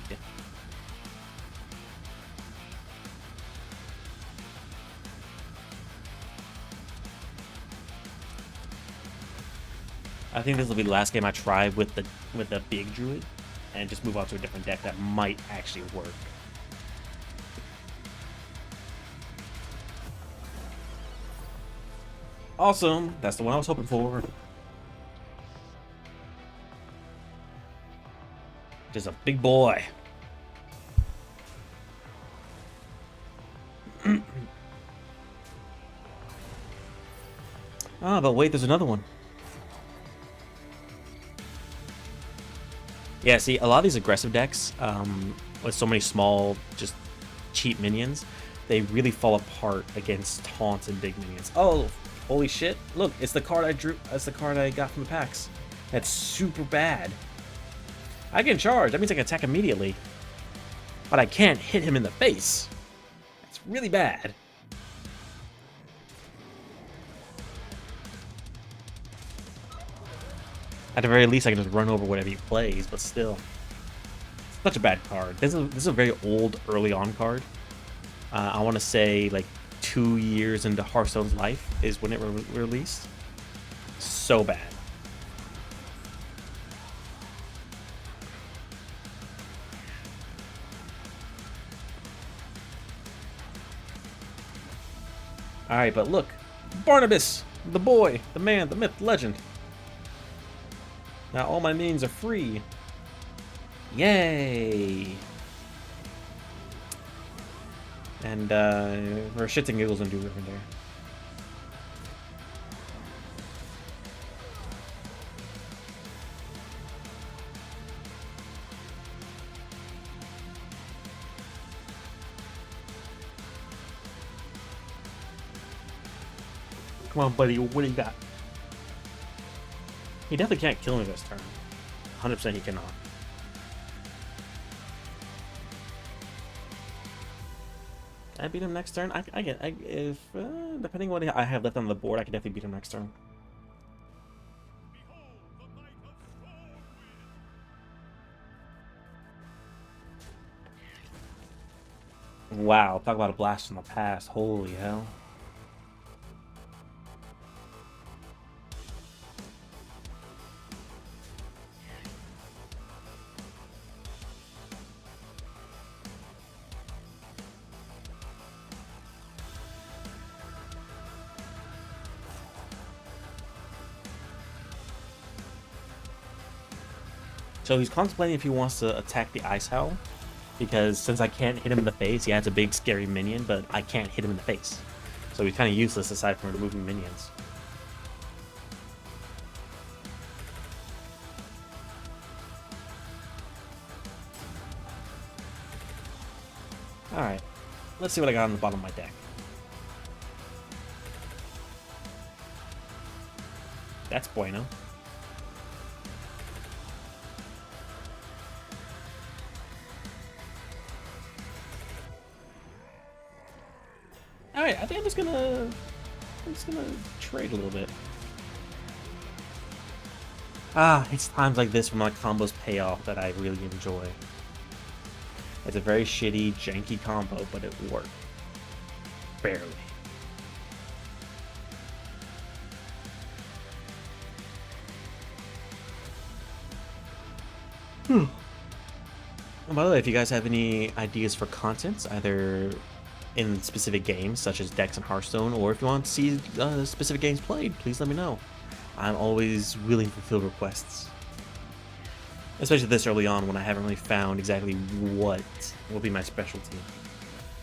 [SPEAKER 1] I think this will be the last game I try with the big druid and just move on to a different deck that might actually work. Awesome, that's the one I was hoping for. Just a big boy. Ah, but wait, there's another one. Yeah, see, a lot of these aggressive decks, with so many small, just cheap minions, they really fall apart against taunts and big minions. Oh, holy shit. Look, it's the card I drew. That's the card I got from the packs. That's super bad. I can charge. That means I can attack immediately. But I can't hit him in the face. That's really bad. At the very least, I can just run over whatever he plays, but still. It's such a bad card. This is a very old, early on card. I want to say, like, 2 years into Hearthstone's life is when it released. So bad. Alright, but look. Barnabas! The boy, the man, the myth, the legend. Now all my minions are free. Yay! And for shits and giggles and do everything there. Come on, buddy, what do you got? He definitely can't kill me this turn. 100% he cannot. I beat him next turn. If depending on what I have left on the board, I can definitely beat him next turn. Wow, talk about a blast from the past. Holy hell. So he's contemplating if he wants to attack the Ice Howl, because since I can't hit him in the face, he has a big scary minion, but I can't hit him in the face. So he's kind of useless aside from removing minions. Alright, let's see what I got on the bottom of my deck. That's bueno. Alright, I think I'm just gonna trade a little bit. Ah, it's times like this when my combos pay off that I really enjoy. It's a very shitty, janky combo, but it worked. Barely. And by the way, if you guys have any ideas for content, either in specific games such as decks and Hearthstone, or if you want to see specific games played, please let me know. I'm always willing to fulfill requests, especially this early on when I haven't really found exactly what will be my specialty,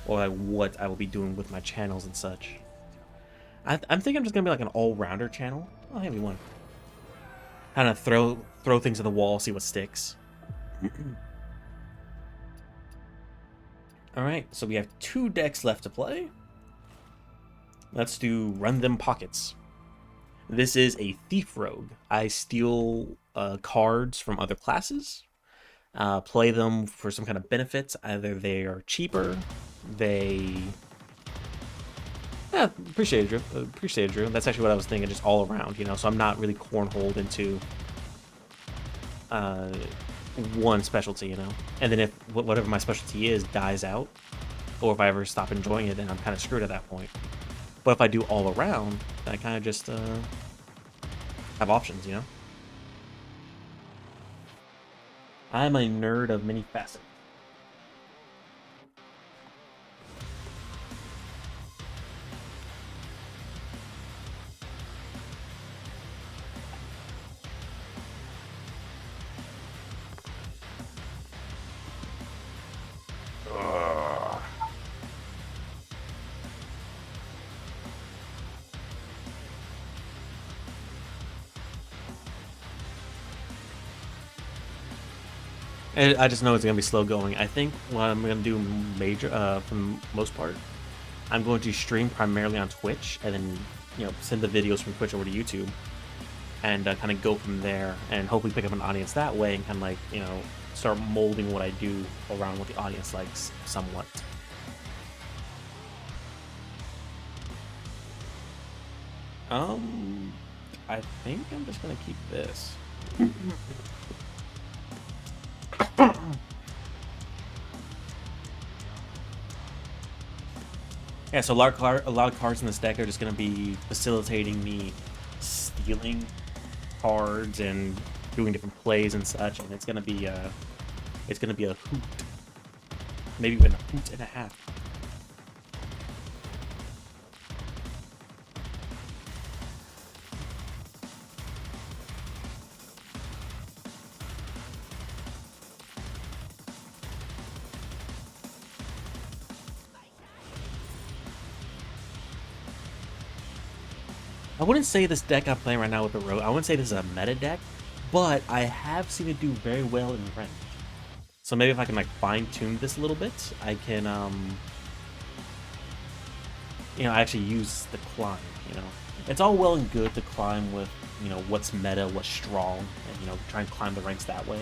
[SPEAKER 1] or like what I will be doing with my channels and such. I'm thinking I'm just gonna be like an all-rounder channel. Oh, hey, we won. Kind of throw things at the wall, see what sticks. Alright, so we have 2 decks left to play. Let's do Run Them Pockets. This is a Thief Rogue. I steal cards from other classes, play them for some kind of benefits. Either they are cheaper, they... Yeah, appreciate it, Drew. Appreciate it, Drew. That's actually what I was thinking, just all around, you know, so I'm not really cornholed into one specialty, you know. And then if whatever my specialty is dies out, or if I ever stop enjoying it, then I'm kind of screwed at that point. But if I do all around, then I kind of just have options, you know. I'm a nerd of many facets. I just know it's gonna be slow going. I think what I'm gonna do for the most part, I'm going to stream primarily on Twitch, and then, you know, send the videos from Twitch over to YouTube, and kind of go from there, and hopefully pick up an audience that way, and kind of like, you know, start molding what I do around what the audience likes somewhat. I think I'm just gonna keep this. Yeah, so a lot of cards in this deck are just going to be facilitating me stealing cards and doing different plays and such, and it's going to be a hoot, maybe even a hoot and a half. I wouldn't say this deck I'm playing right now with the Rogue, I wouldn't say this is a meta deck, but I have seen it do very well in range. So maybe if I can like fine tune this a little bit, I can actually use the climb, It's all well and good to climb with, what's meta, what's strong, and, try and climb the ranks that way.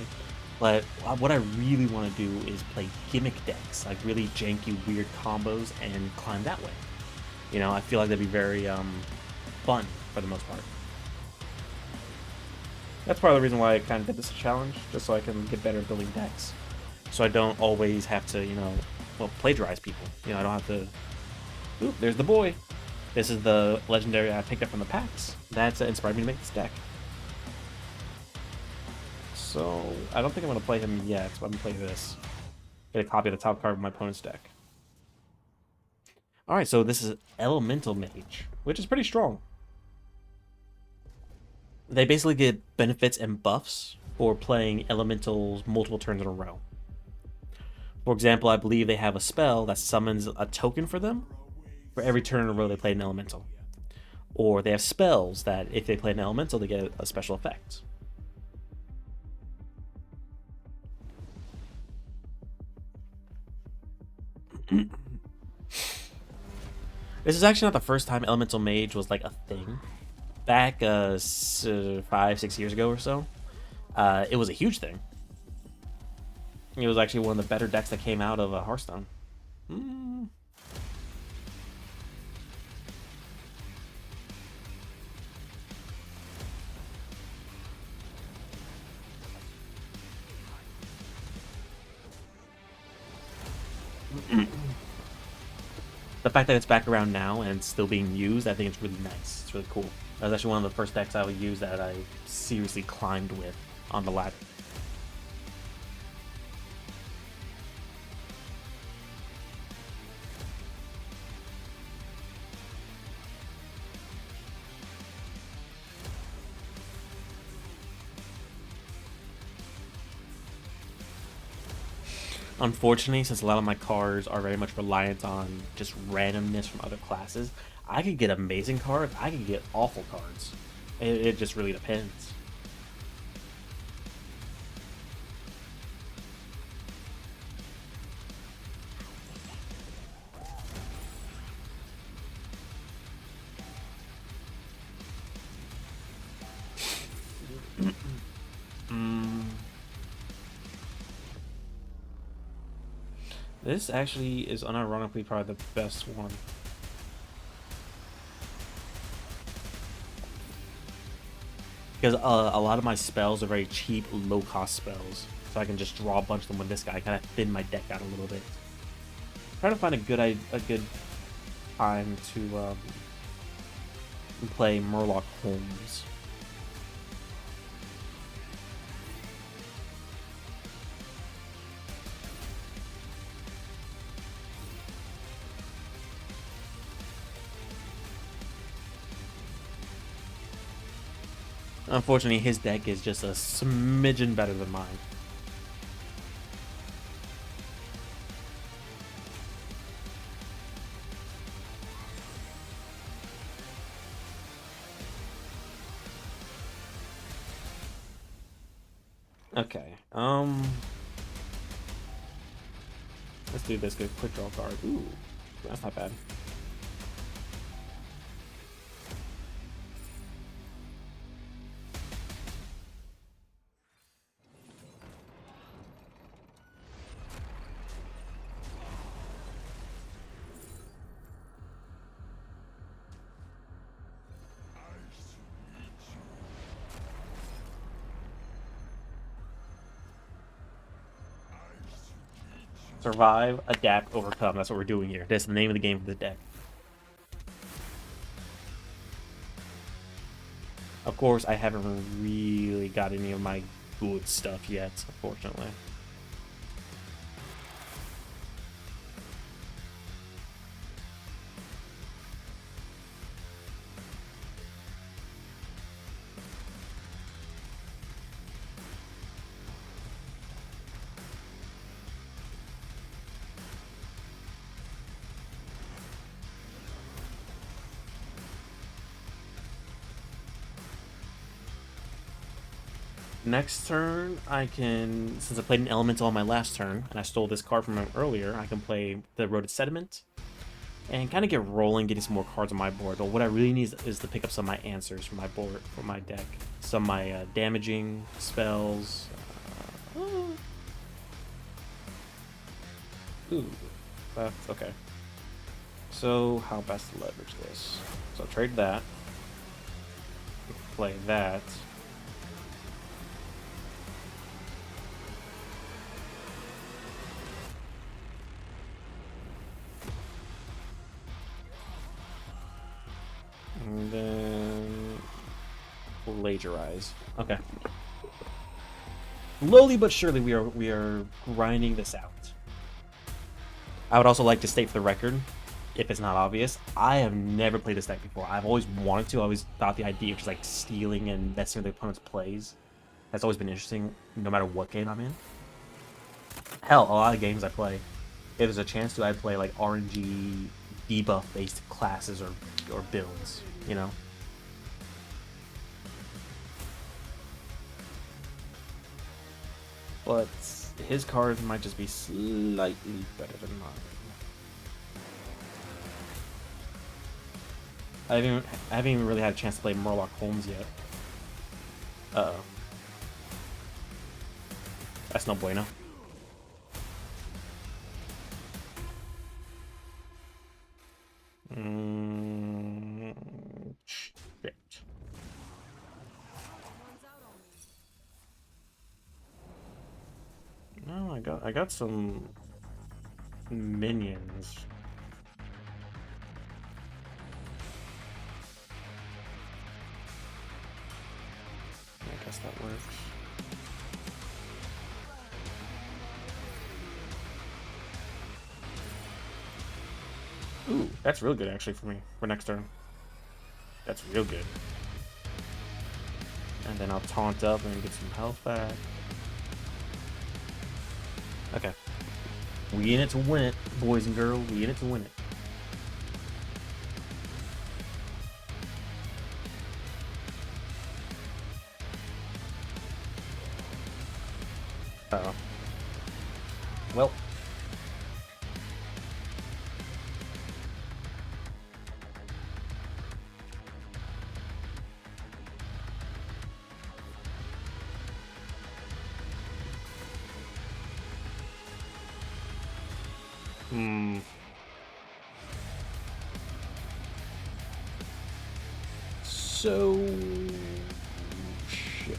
[SPEAKER 1] But what I really want to do is play gimmick decks, like really janky, weird combos, and climb that way. I feel like that'd be very fun for the most part. That's part of the reason why I kind of did this challenge, just so I can get better at building decks. So I don't always have to, plagiarize people. I don't have to... Ooh, there's the boy. This is the legendary I picked up from the packs. That's inspired me to make this deck. So I don't think I'm going to play him yet, but I'm going to play this. Get a copy of the top card of my opponent's deck. Alright, so this is Elemental Mage, which is pretty strong. They basically get benefits and buffs for playing elementals multiple turns in a row. For example, I believe they have a spell that summons a token for them for every turn in a row they play an elemental. Or they have spells that if they play an elemental, they get a special effect. This is actually not the first time Elemental Mage was like a thing. Back 5-6 years ago or so, it was a huge thing. It was actually one of the better decks that came out of Hearthstone. The fact that it's back around now and it's still being used, I think it's really nice. It's really cool. That was actually one of the first decks I would use that I seriously climbed with on the ladder. Unfortunately, since a lot of my cards are very much reliant on just randomness from other classes, I could get amazing cards, I could get awful cards. It just really depends. This actually is unironically probably the best one. Because a lot of my spells are very cheap, low-cost spells. So I can just draw a bunch of them with this guy, kind of thin my deck out a little bit. Trying to find a good time to play Murloc Holmes. Unfortunately, his deck is just a smidgen better than mine. Okay, let's do this good quick draw card. Ooh, that's not bad. Survive, adapt, overcome. That's what we're doing here. That's the name of the game for the deck. Of course, I haven't really got any of my good stuff yet, unfortunately. Next turn, I can, since I played an elemental on my last turn, and I stole this card from him earlier, I can play the Eroded Sediment, and kind of get rolling, getting some more cards on my board. But what I really need is to pick up some of my answers from my board, from my deck. Some of my damaging spells. Ooh, that's okay. So how best to leverage this? So trade that. Play that. And then plagiarize. Okay. Slowly but surely we are grinding this out. I would also like to state for the record, if it's not obvious, I have never played this deck before. I've always wanted to. I always thought the idea of just like stealing and messing with the opponent's plays, that's always been interesting, no matter what game I'm in. Hell, a lot of games I play, if there's a chance to, I'd play like RNG debuff-based classes or builds, you know? But his cards might just be slightly better than mine. I haven't even really had a chance to play Murloc Holmes yet. Uh-oh. That's no bueno. Shit. No, I got some minions. I guess that works. Ooh, that's real good actually for me for next turn. That's real good. And then I'll taunt up and get some health back. Okay. We in it to win it, boys and girls. We in it to win it. Uh-oh. Well. So shit.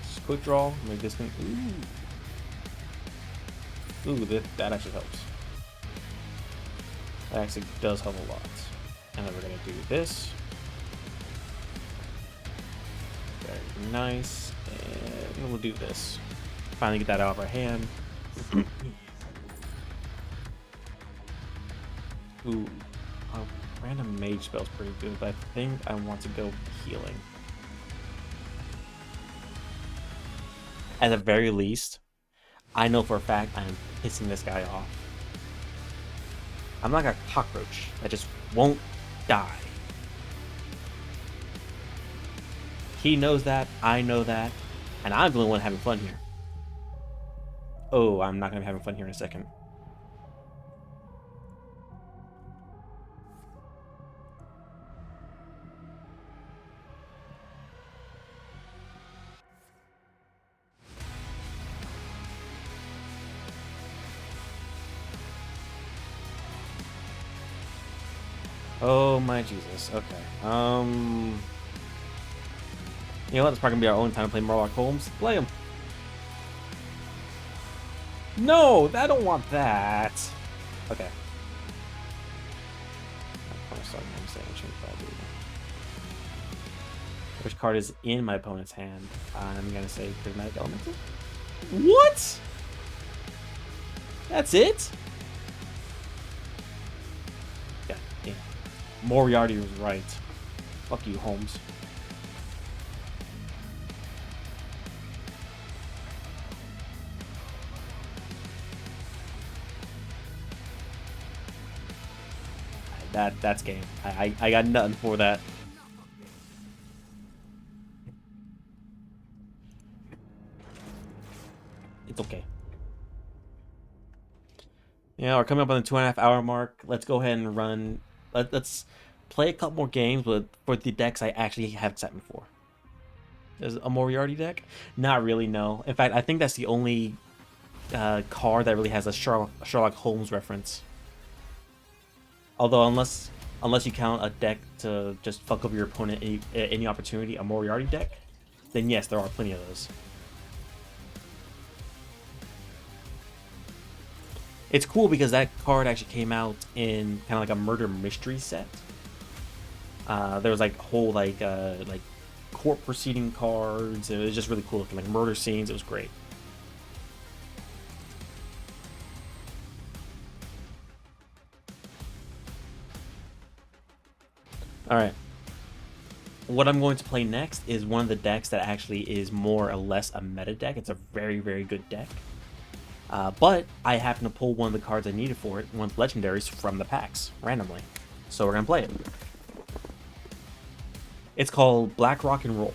[SPEAKER 1] Just quick draw, make this thing. Ooh, that actually helps. That actually does help a lot. And then we're gonna do this. Very nice. And we'll do this. Finally get that out of our hand. Ooh. Random mage spell's pretty good, but I think I want to go healing. At the very least, I know for a fact I am pissing this guy off. I'm like a cockroach that just won't die. He knows that, I know that, and I'm the only one having fun here. Oh, I'm not going to be having fun here in a second. Oh my Jesus. Okay. You know what? It's probably gonna be our own time to play Murloc Holmes. Play him. No, I don't want that. Okay. Which card is in my opponent's hand? I'm gonna say Prismatic Elemental. What? That's it? God damn. Moriarty was right. Fuck you, Holmes. That's game. I got nothing for that. It's okay. Yeah, we're coming up on the 2.5 hour mark. Let's go ahead and run. Let's play a couple more games with for the decks I actually have set for. Is a Moriarty deck? Not really, no. In fact, I think that's the only card that really has a Sherlock Holmes reference. Although, unless you count a deck to just fuck up your opponent any opportunity, a Moriarty deck, then yes, there are plenty of those. It's cool because that card actually came out in kind of like a murder mystery set. There was like whole like court proceeding cards. It was just really cool looking, like murder scenes. It was great. All right. What I'm going to play next is one of the decks that actually is more or less a meta deck. It's a very, very good deck. But I happen to pull one of the cards I needed for it, one of the legendaries from the packs, randomly. So we're going to play it. It's called Black Rock and Roll,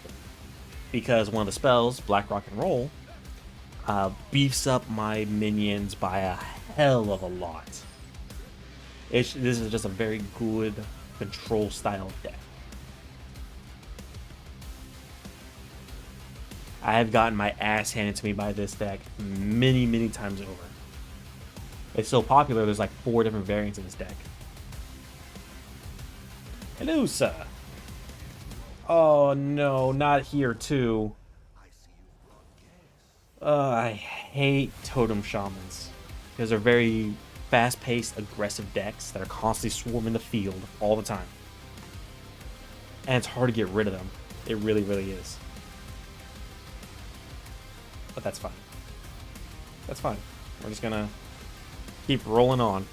[SPEAKER 1] because one of the spells, Black Rock and Roll, beefs up my minions by a hell of a lot. This is just a very good control style deck. I have gotten my ass handed to me by this deck many, many times over. It's so popular, there's like 4 different variants in this deck. Hello, sir. Oh no, not here too. I hate Totem Shamans, because they're very fast-paced, aggressive decks that are constantly swarming the field all the time. And it's hard to get rid of them. It really, really is. But that's fine. That's fine. We're just gonna keep rolling on.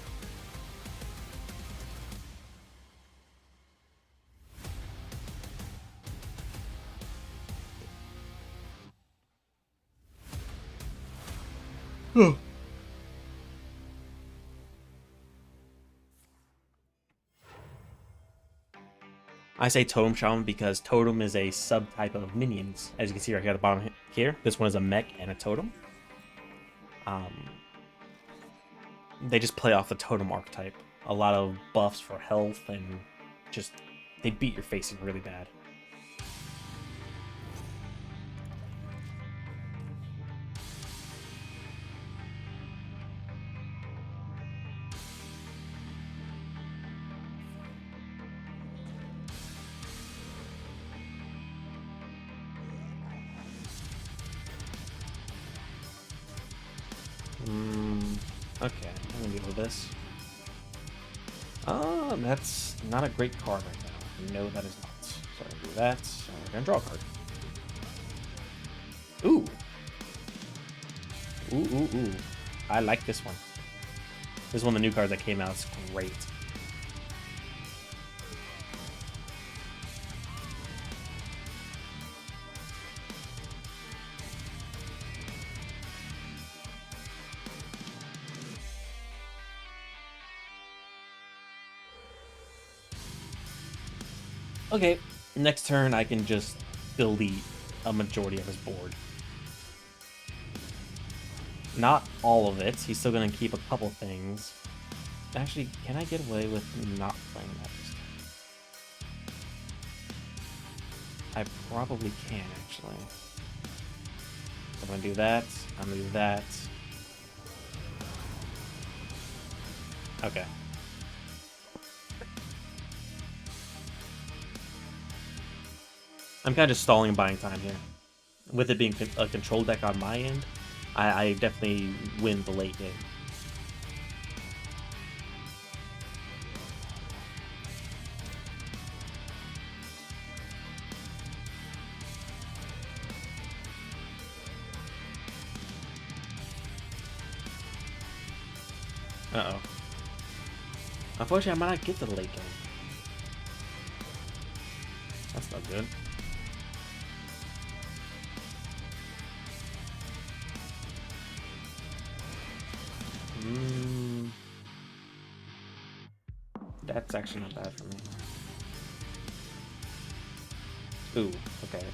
[SPEAKER 1] I say Totem Shaman because Totem is a subtype of minions. As you can see right here at the bottom here, this one is a mech and a totem. They just play off the Totem archetype. A lot of buffs for health and just, they beat your face in really bad. Okay, I'm gonna deal with this. That's not a great card right now. No, that is not. So I'm gonna do that. And we're gonna draw a card. Ooh. Ooh. I like this one. This is one of the new cards that came out. It's great. Okay, next turn I can just delete a majority of his board. Not all of it. He's still going to keep a couple things. Actually, can I get away with not playing that? I probably can, actually. I'm going to do that. I'm going to do that. Okay. I'm kind of just stalling and buying time here. With it being a control deck on my end, I definitely win the late game. Uh-oh. Unfortunately, I might not get to the late game. That's not good. That's actually not bad for me. Ooh, okay.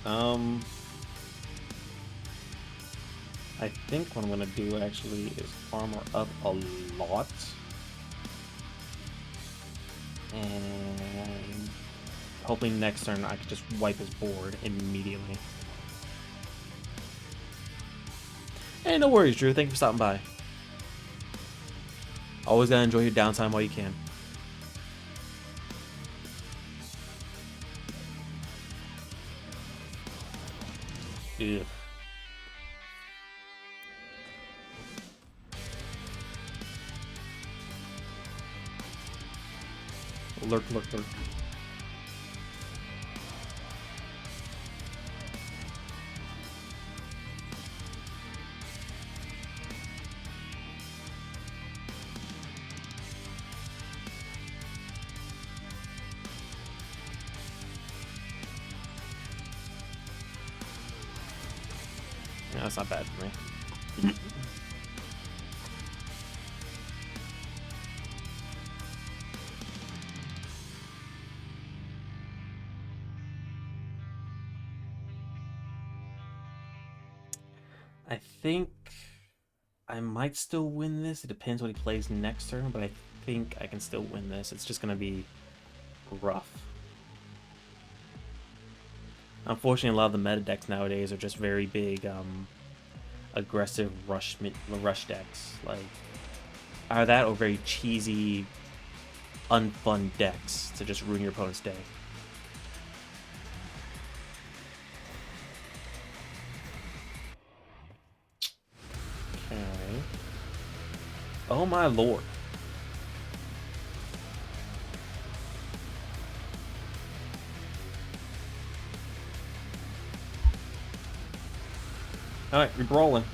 [SPEAKER 1] I think what I'm gonna do actually is armor up a lot. And hopefully next turn I can just wipe his board immediately. Hey, no worries, Drew. Thank you for stopping by. Always gotta enjoy your downtime while you can. Ugh. Lurk, lurk, lurk. Yeah, that's not bad for me. I think I might still win this. It depends what he plays next turn, but I think I can still win this. It's just going to be rough. Unfortunately, a lot of the meta decks nowadays are just very big, aggressive rush decks. Like, either that or very cheesy, unfun decks to just ruin your opponent's day. Okay. Oh my lord. Alright, we're brawling.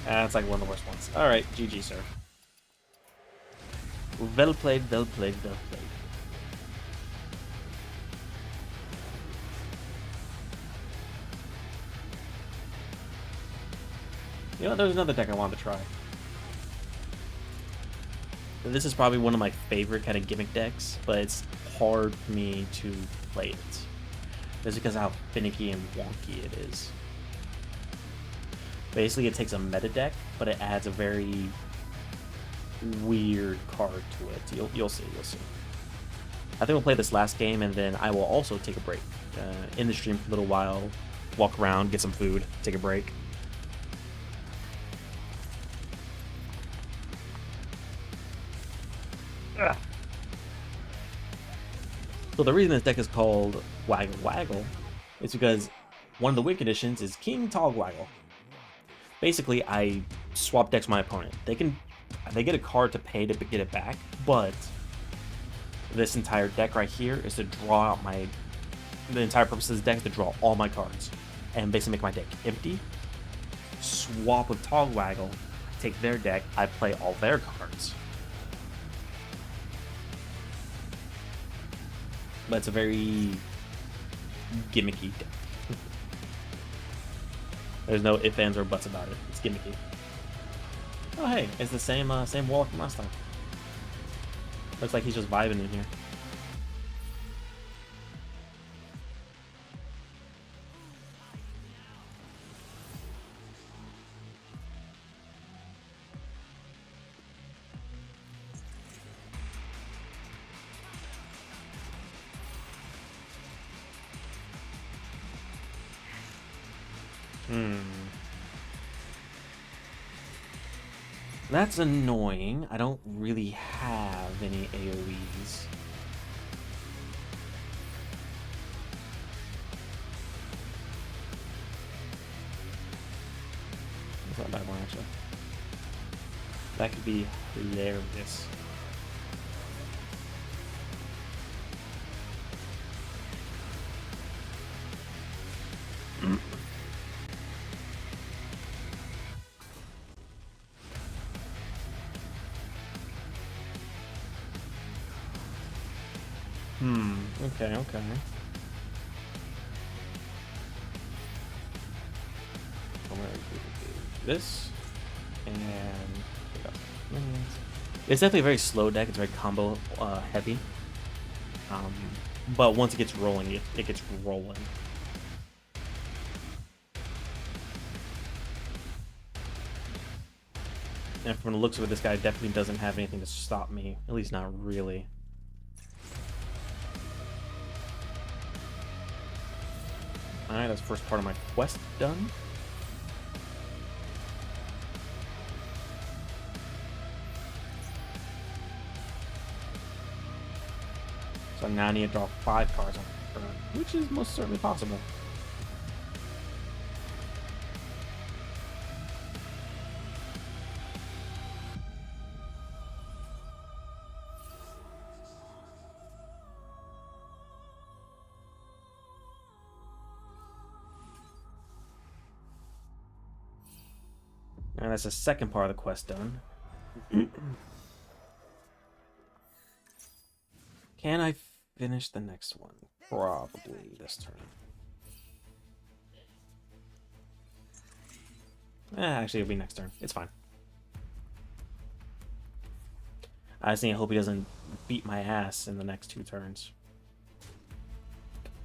[SPEAKER 1] That's like one of the worst ones. Alright, GG, sir. Well played, well played, well played. You know, there's another deck I wanted to try. This is probably one of my favorite kind of gimmick decks, but it's hard for me to play it. Just because of how finicky and wonky it is. Basically, it takes a meta deck, but it adds a very weird card to it. You'll see, you'll see. I think we'll play this last game, and then I will also take a break. In the stream for a little while, walk around, get some food, take a break. Ugh. So the reason this deck is called Waggle Waggle is because one of the win conditions is King Togwaggle. Basically, I swap decks with my opponent. They get a card to pay to get it back, but this entire deck right here is to draw out the entire purpose of this deck is to draw all my cards and basically make my deck empty. Swap with Togwaggle, take their deck, I play all their cards. But it's a very gimmicky deck. There's no ifs, ands, or buts about it. It's gimmicky. Oh hey, it's the same wall from last time. Looks like he's just vibing in here. That's annoying. I don't really have any AoEs. That's not a bad one, actually. That could be hilarious. Okay, okay. I'm gonna do this, and it's definitely a very slow deck. It's very combo heavy. But once it gets rolling, it gets rolling. And from the looks of it, this guy definitely doesn't have anything to stop me. At least not really. Alright, that's the first part of my quest done. So now I need to draw 5 cards on the turn, which is most certainly possible. And that's the second part of the quest done. Can I finish the next one? Probably this turn. Actually, it'll be next turn. It's fine. I just hope he doesn't beat my ass in the next 2 turns.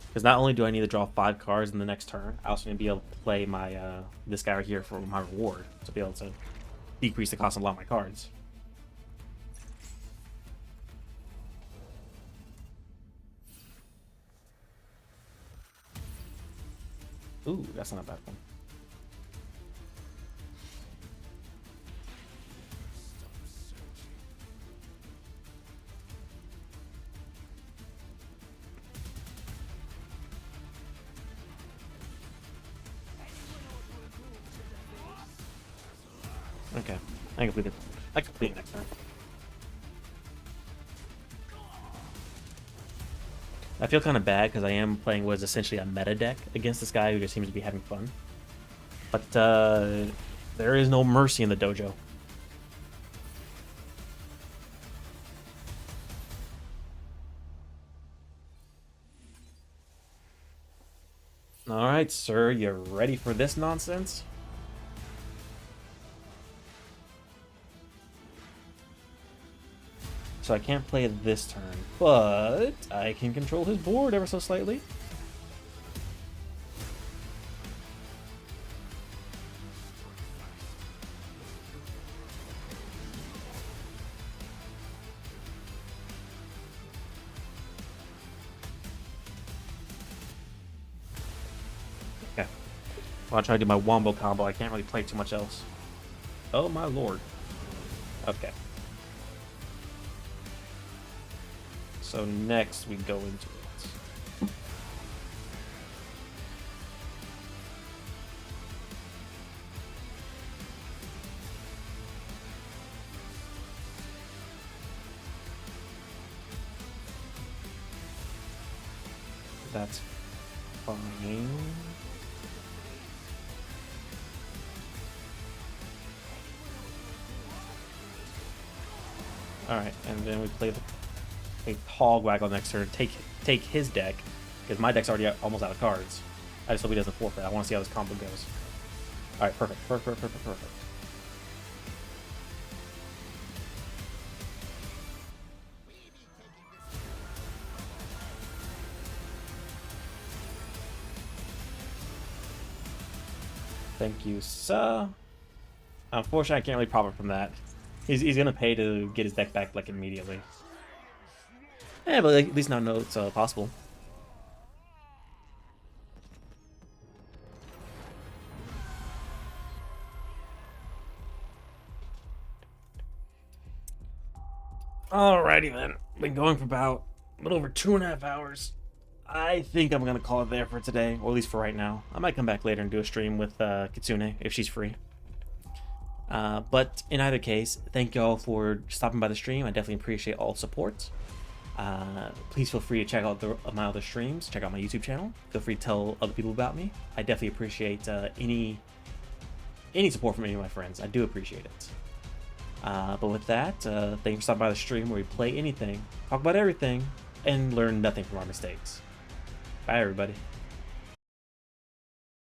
[SPEAKER 1] Because not only do I need to draw 5 cards in the next turn, I also need to be able to play my this guy right here for my reward to be able to decrease the cost of a lot of my cards. Ooh, that's not a bad one. Okay, I complete it. I complete it next turn. I feel kind of bad because I am playing what is essentially a meta deck against this guy who just seems to be having fun. But there is no mercy in the dojo. Alright, sir, you ready for this nonsense? So I can't play it this turn, but I can control his board ever so slightly. Okay. Well, I'll try to do my wombo combo. I can't really play too much else. Oh my lord. Okay. So next we go into it. That's fine. Alright, and then we play the hog waggle next turn, take his deck, because my deck's already almost out of cards. I just hope he doesn't forfeit. I want to see how this combo goes. Alright, perfect. Thank you, sir. Unfortunately, I can't really profit from that. He's gonna pay to get his deck back like immediately. Yeah, but at least now I know it's possible. Alrighty then. Been going for about a little over 2.5 hours. I think I'm gonna call it there for today, or at least for right now. I might come back later and do a stream with Kitsune if she's free. But in either case, thank you all for stopping by the stream. I definitely appreciate all the support. Please feel free to check out my other streams. Check out my YouTube channel. Feel free to tell other people about me. I definitely appreciate any support from any of my friends. I do appreciate it. But with that, thank you for stopping by the stream where we play anything, talk about everything, and learn nothing from our mistakes. Bye, everybody.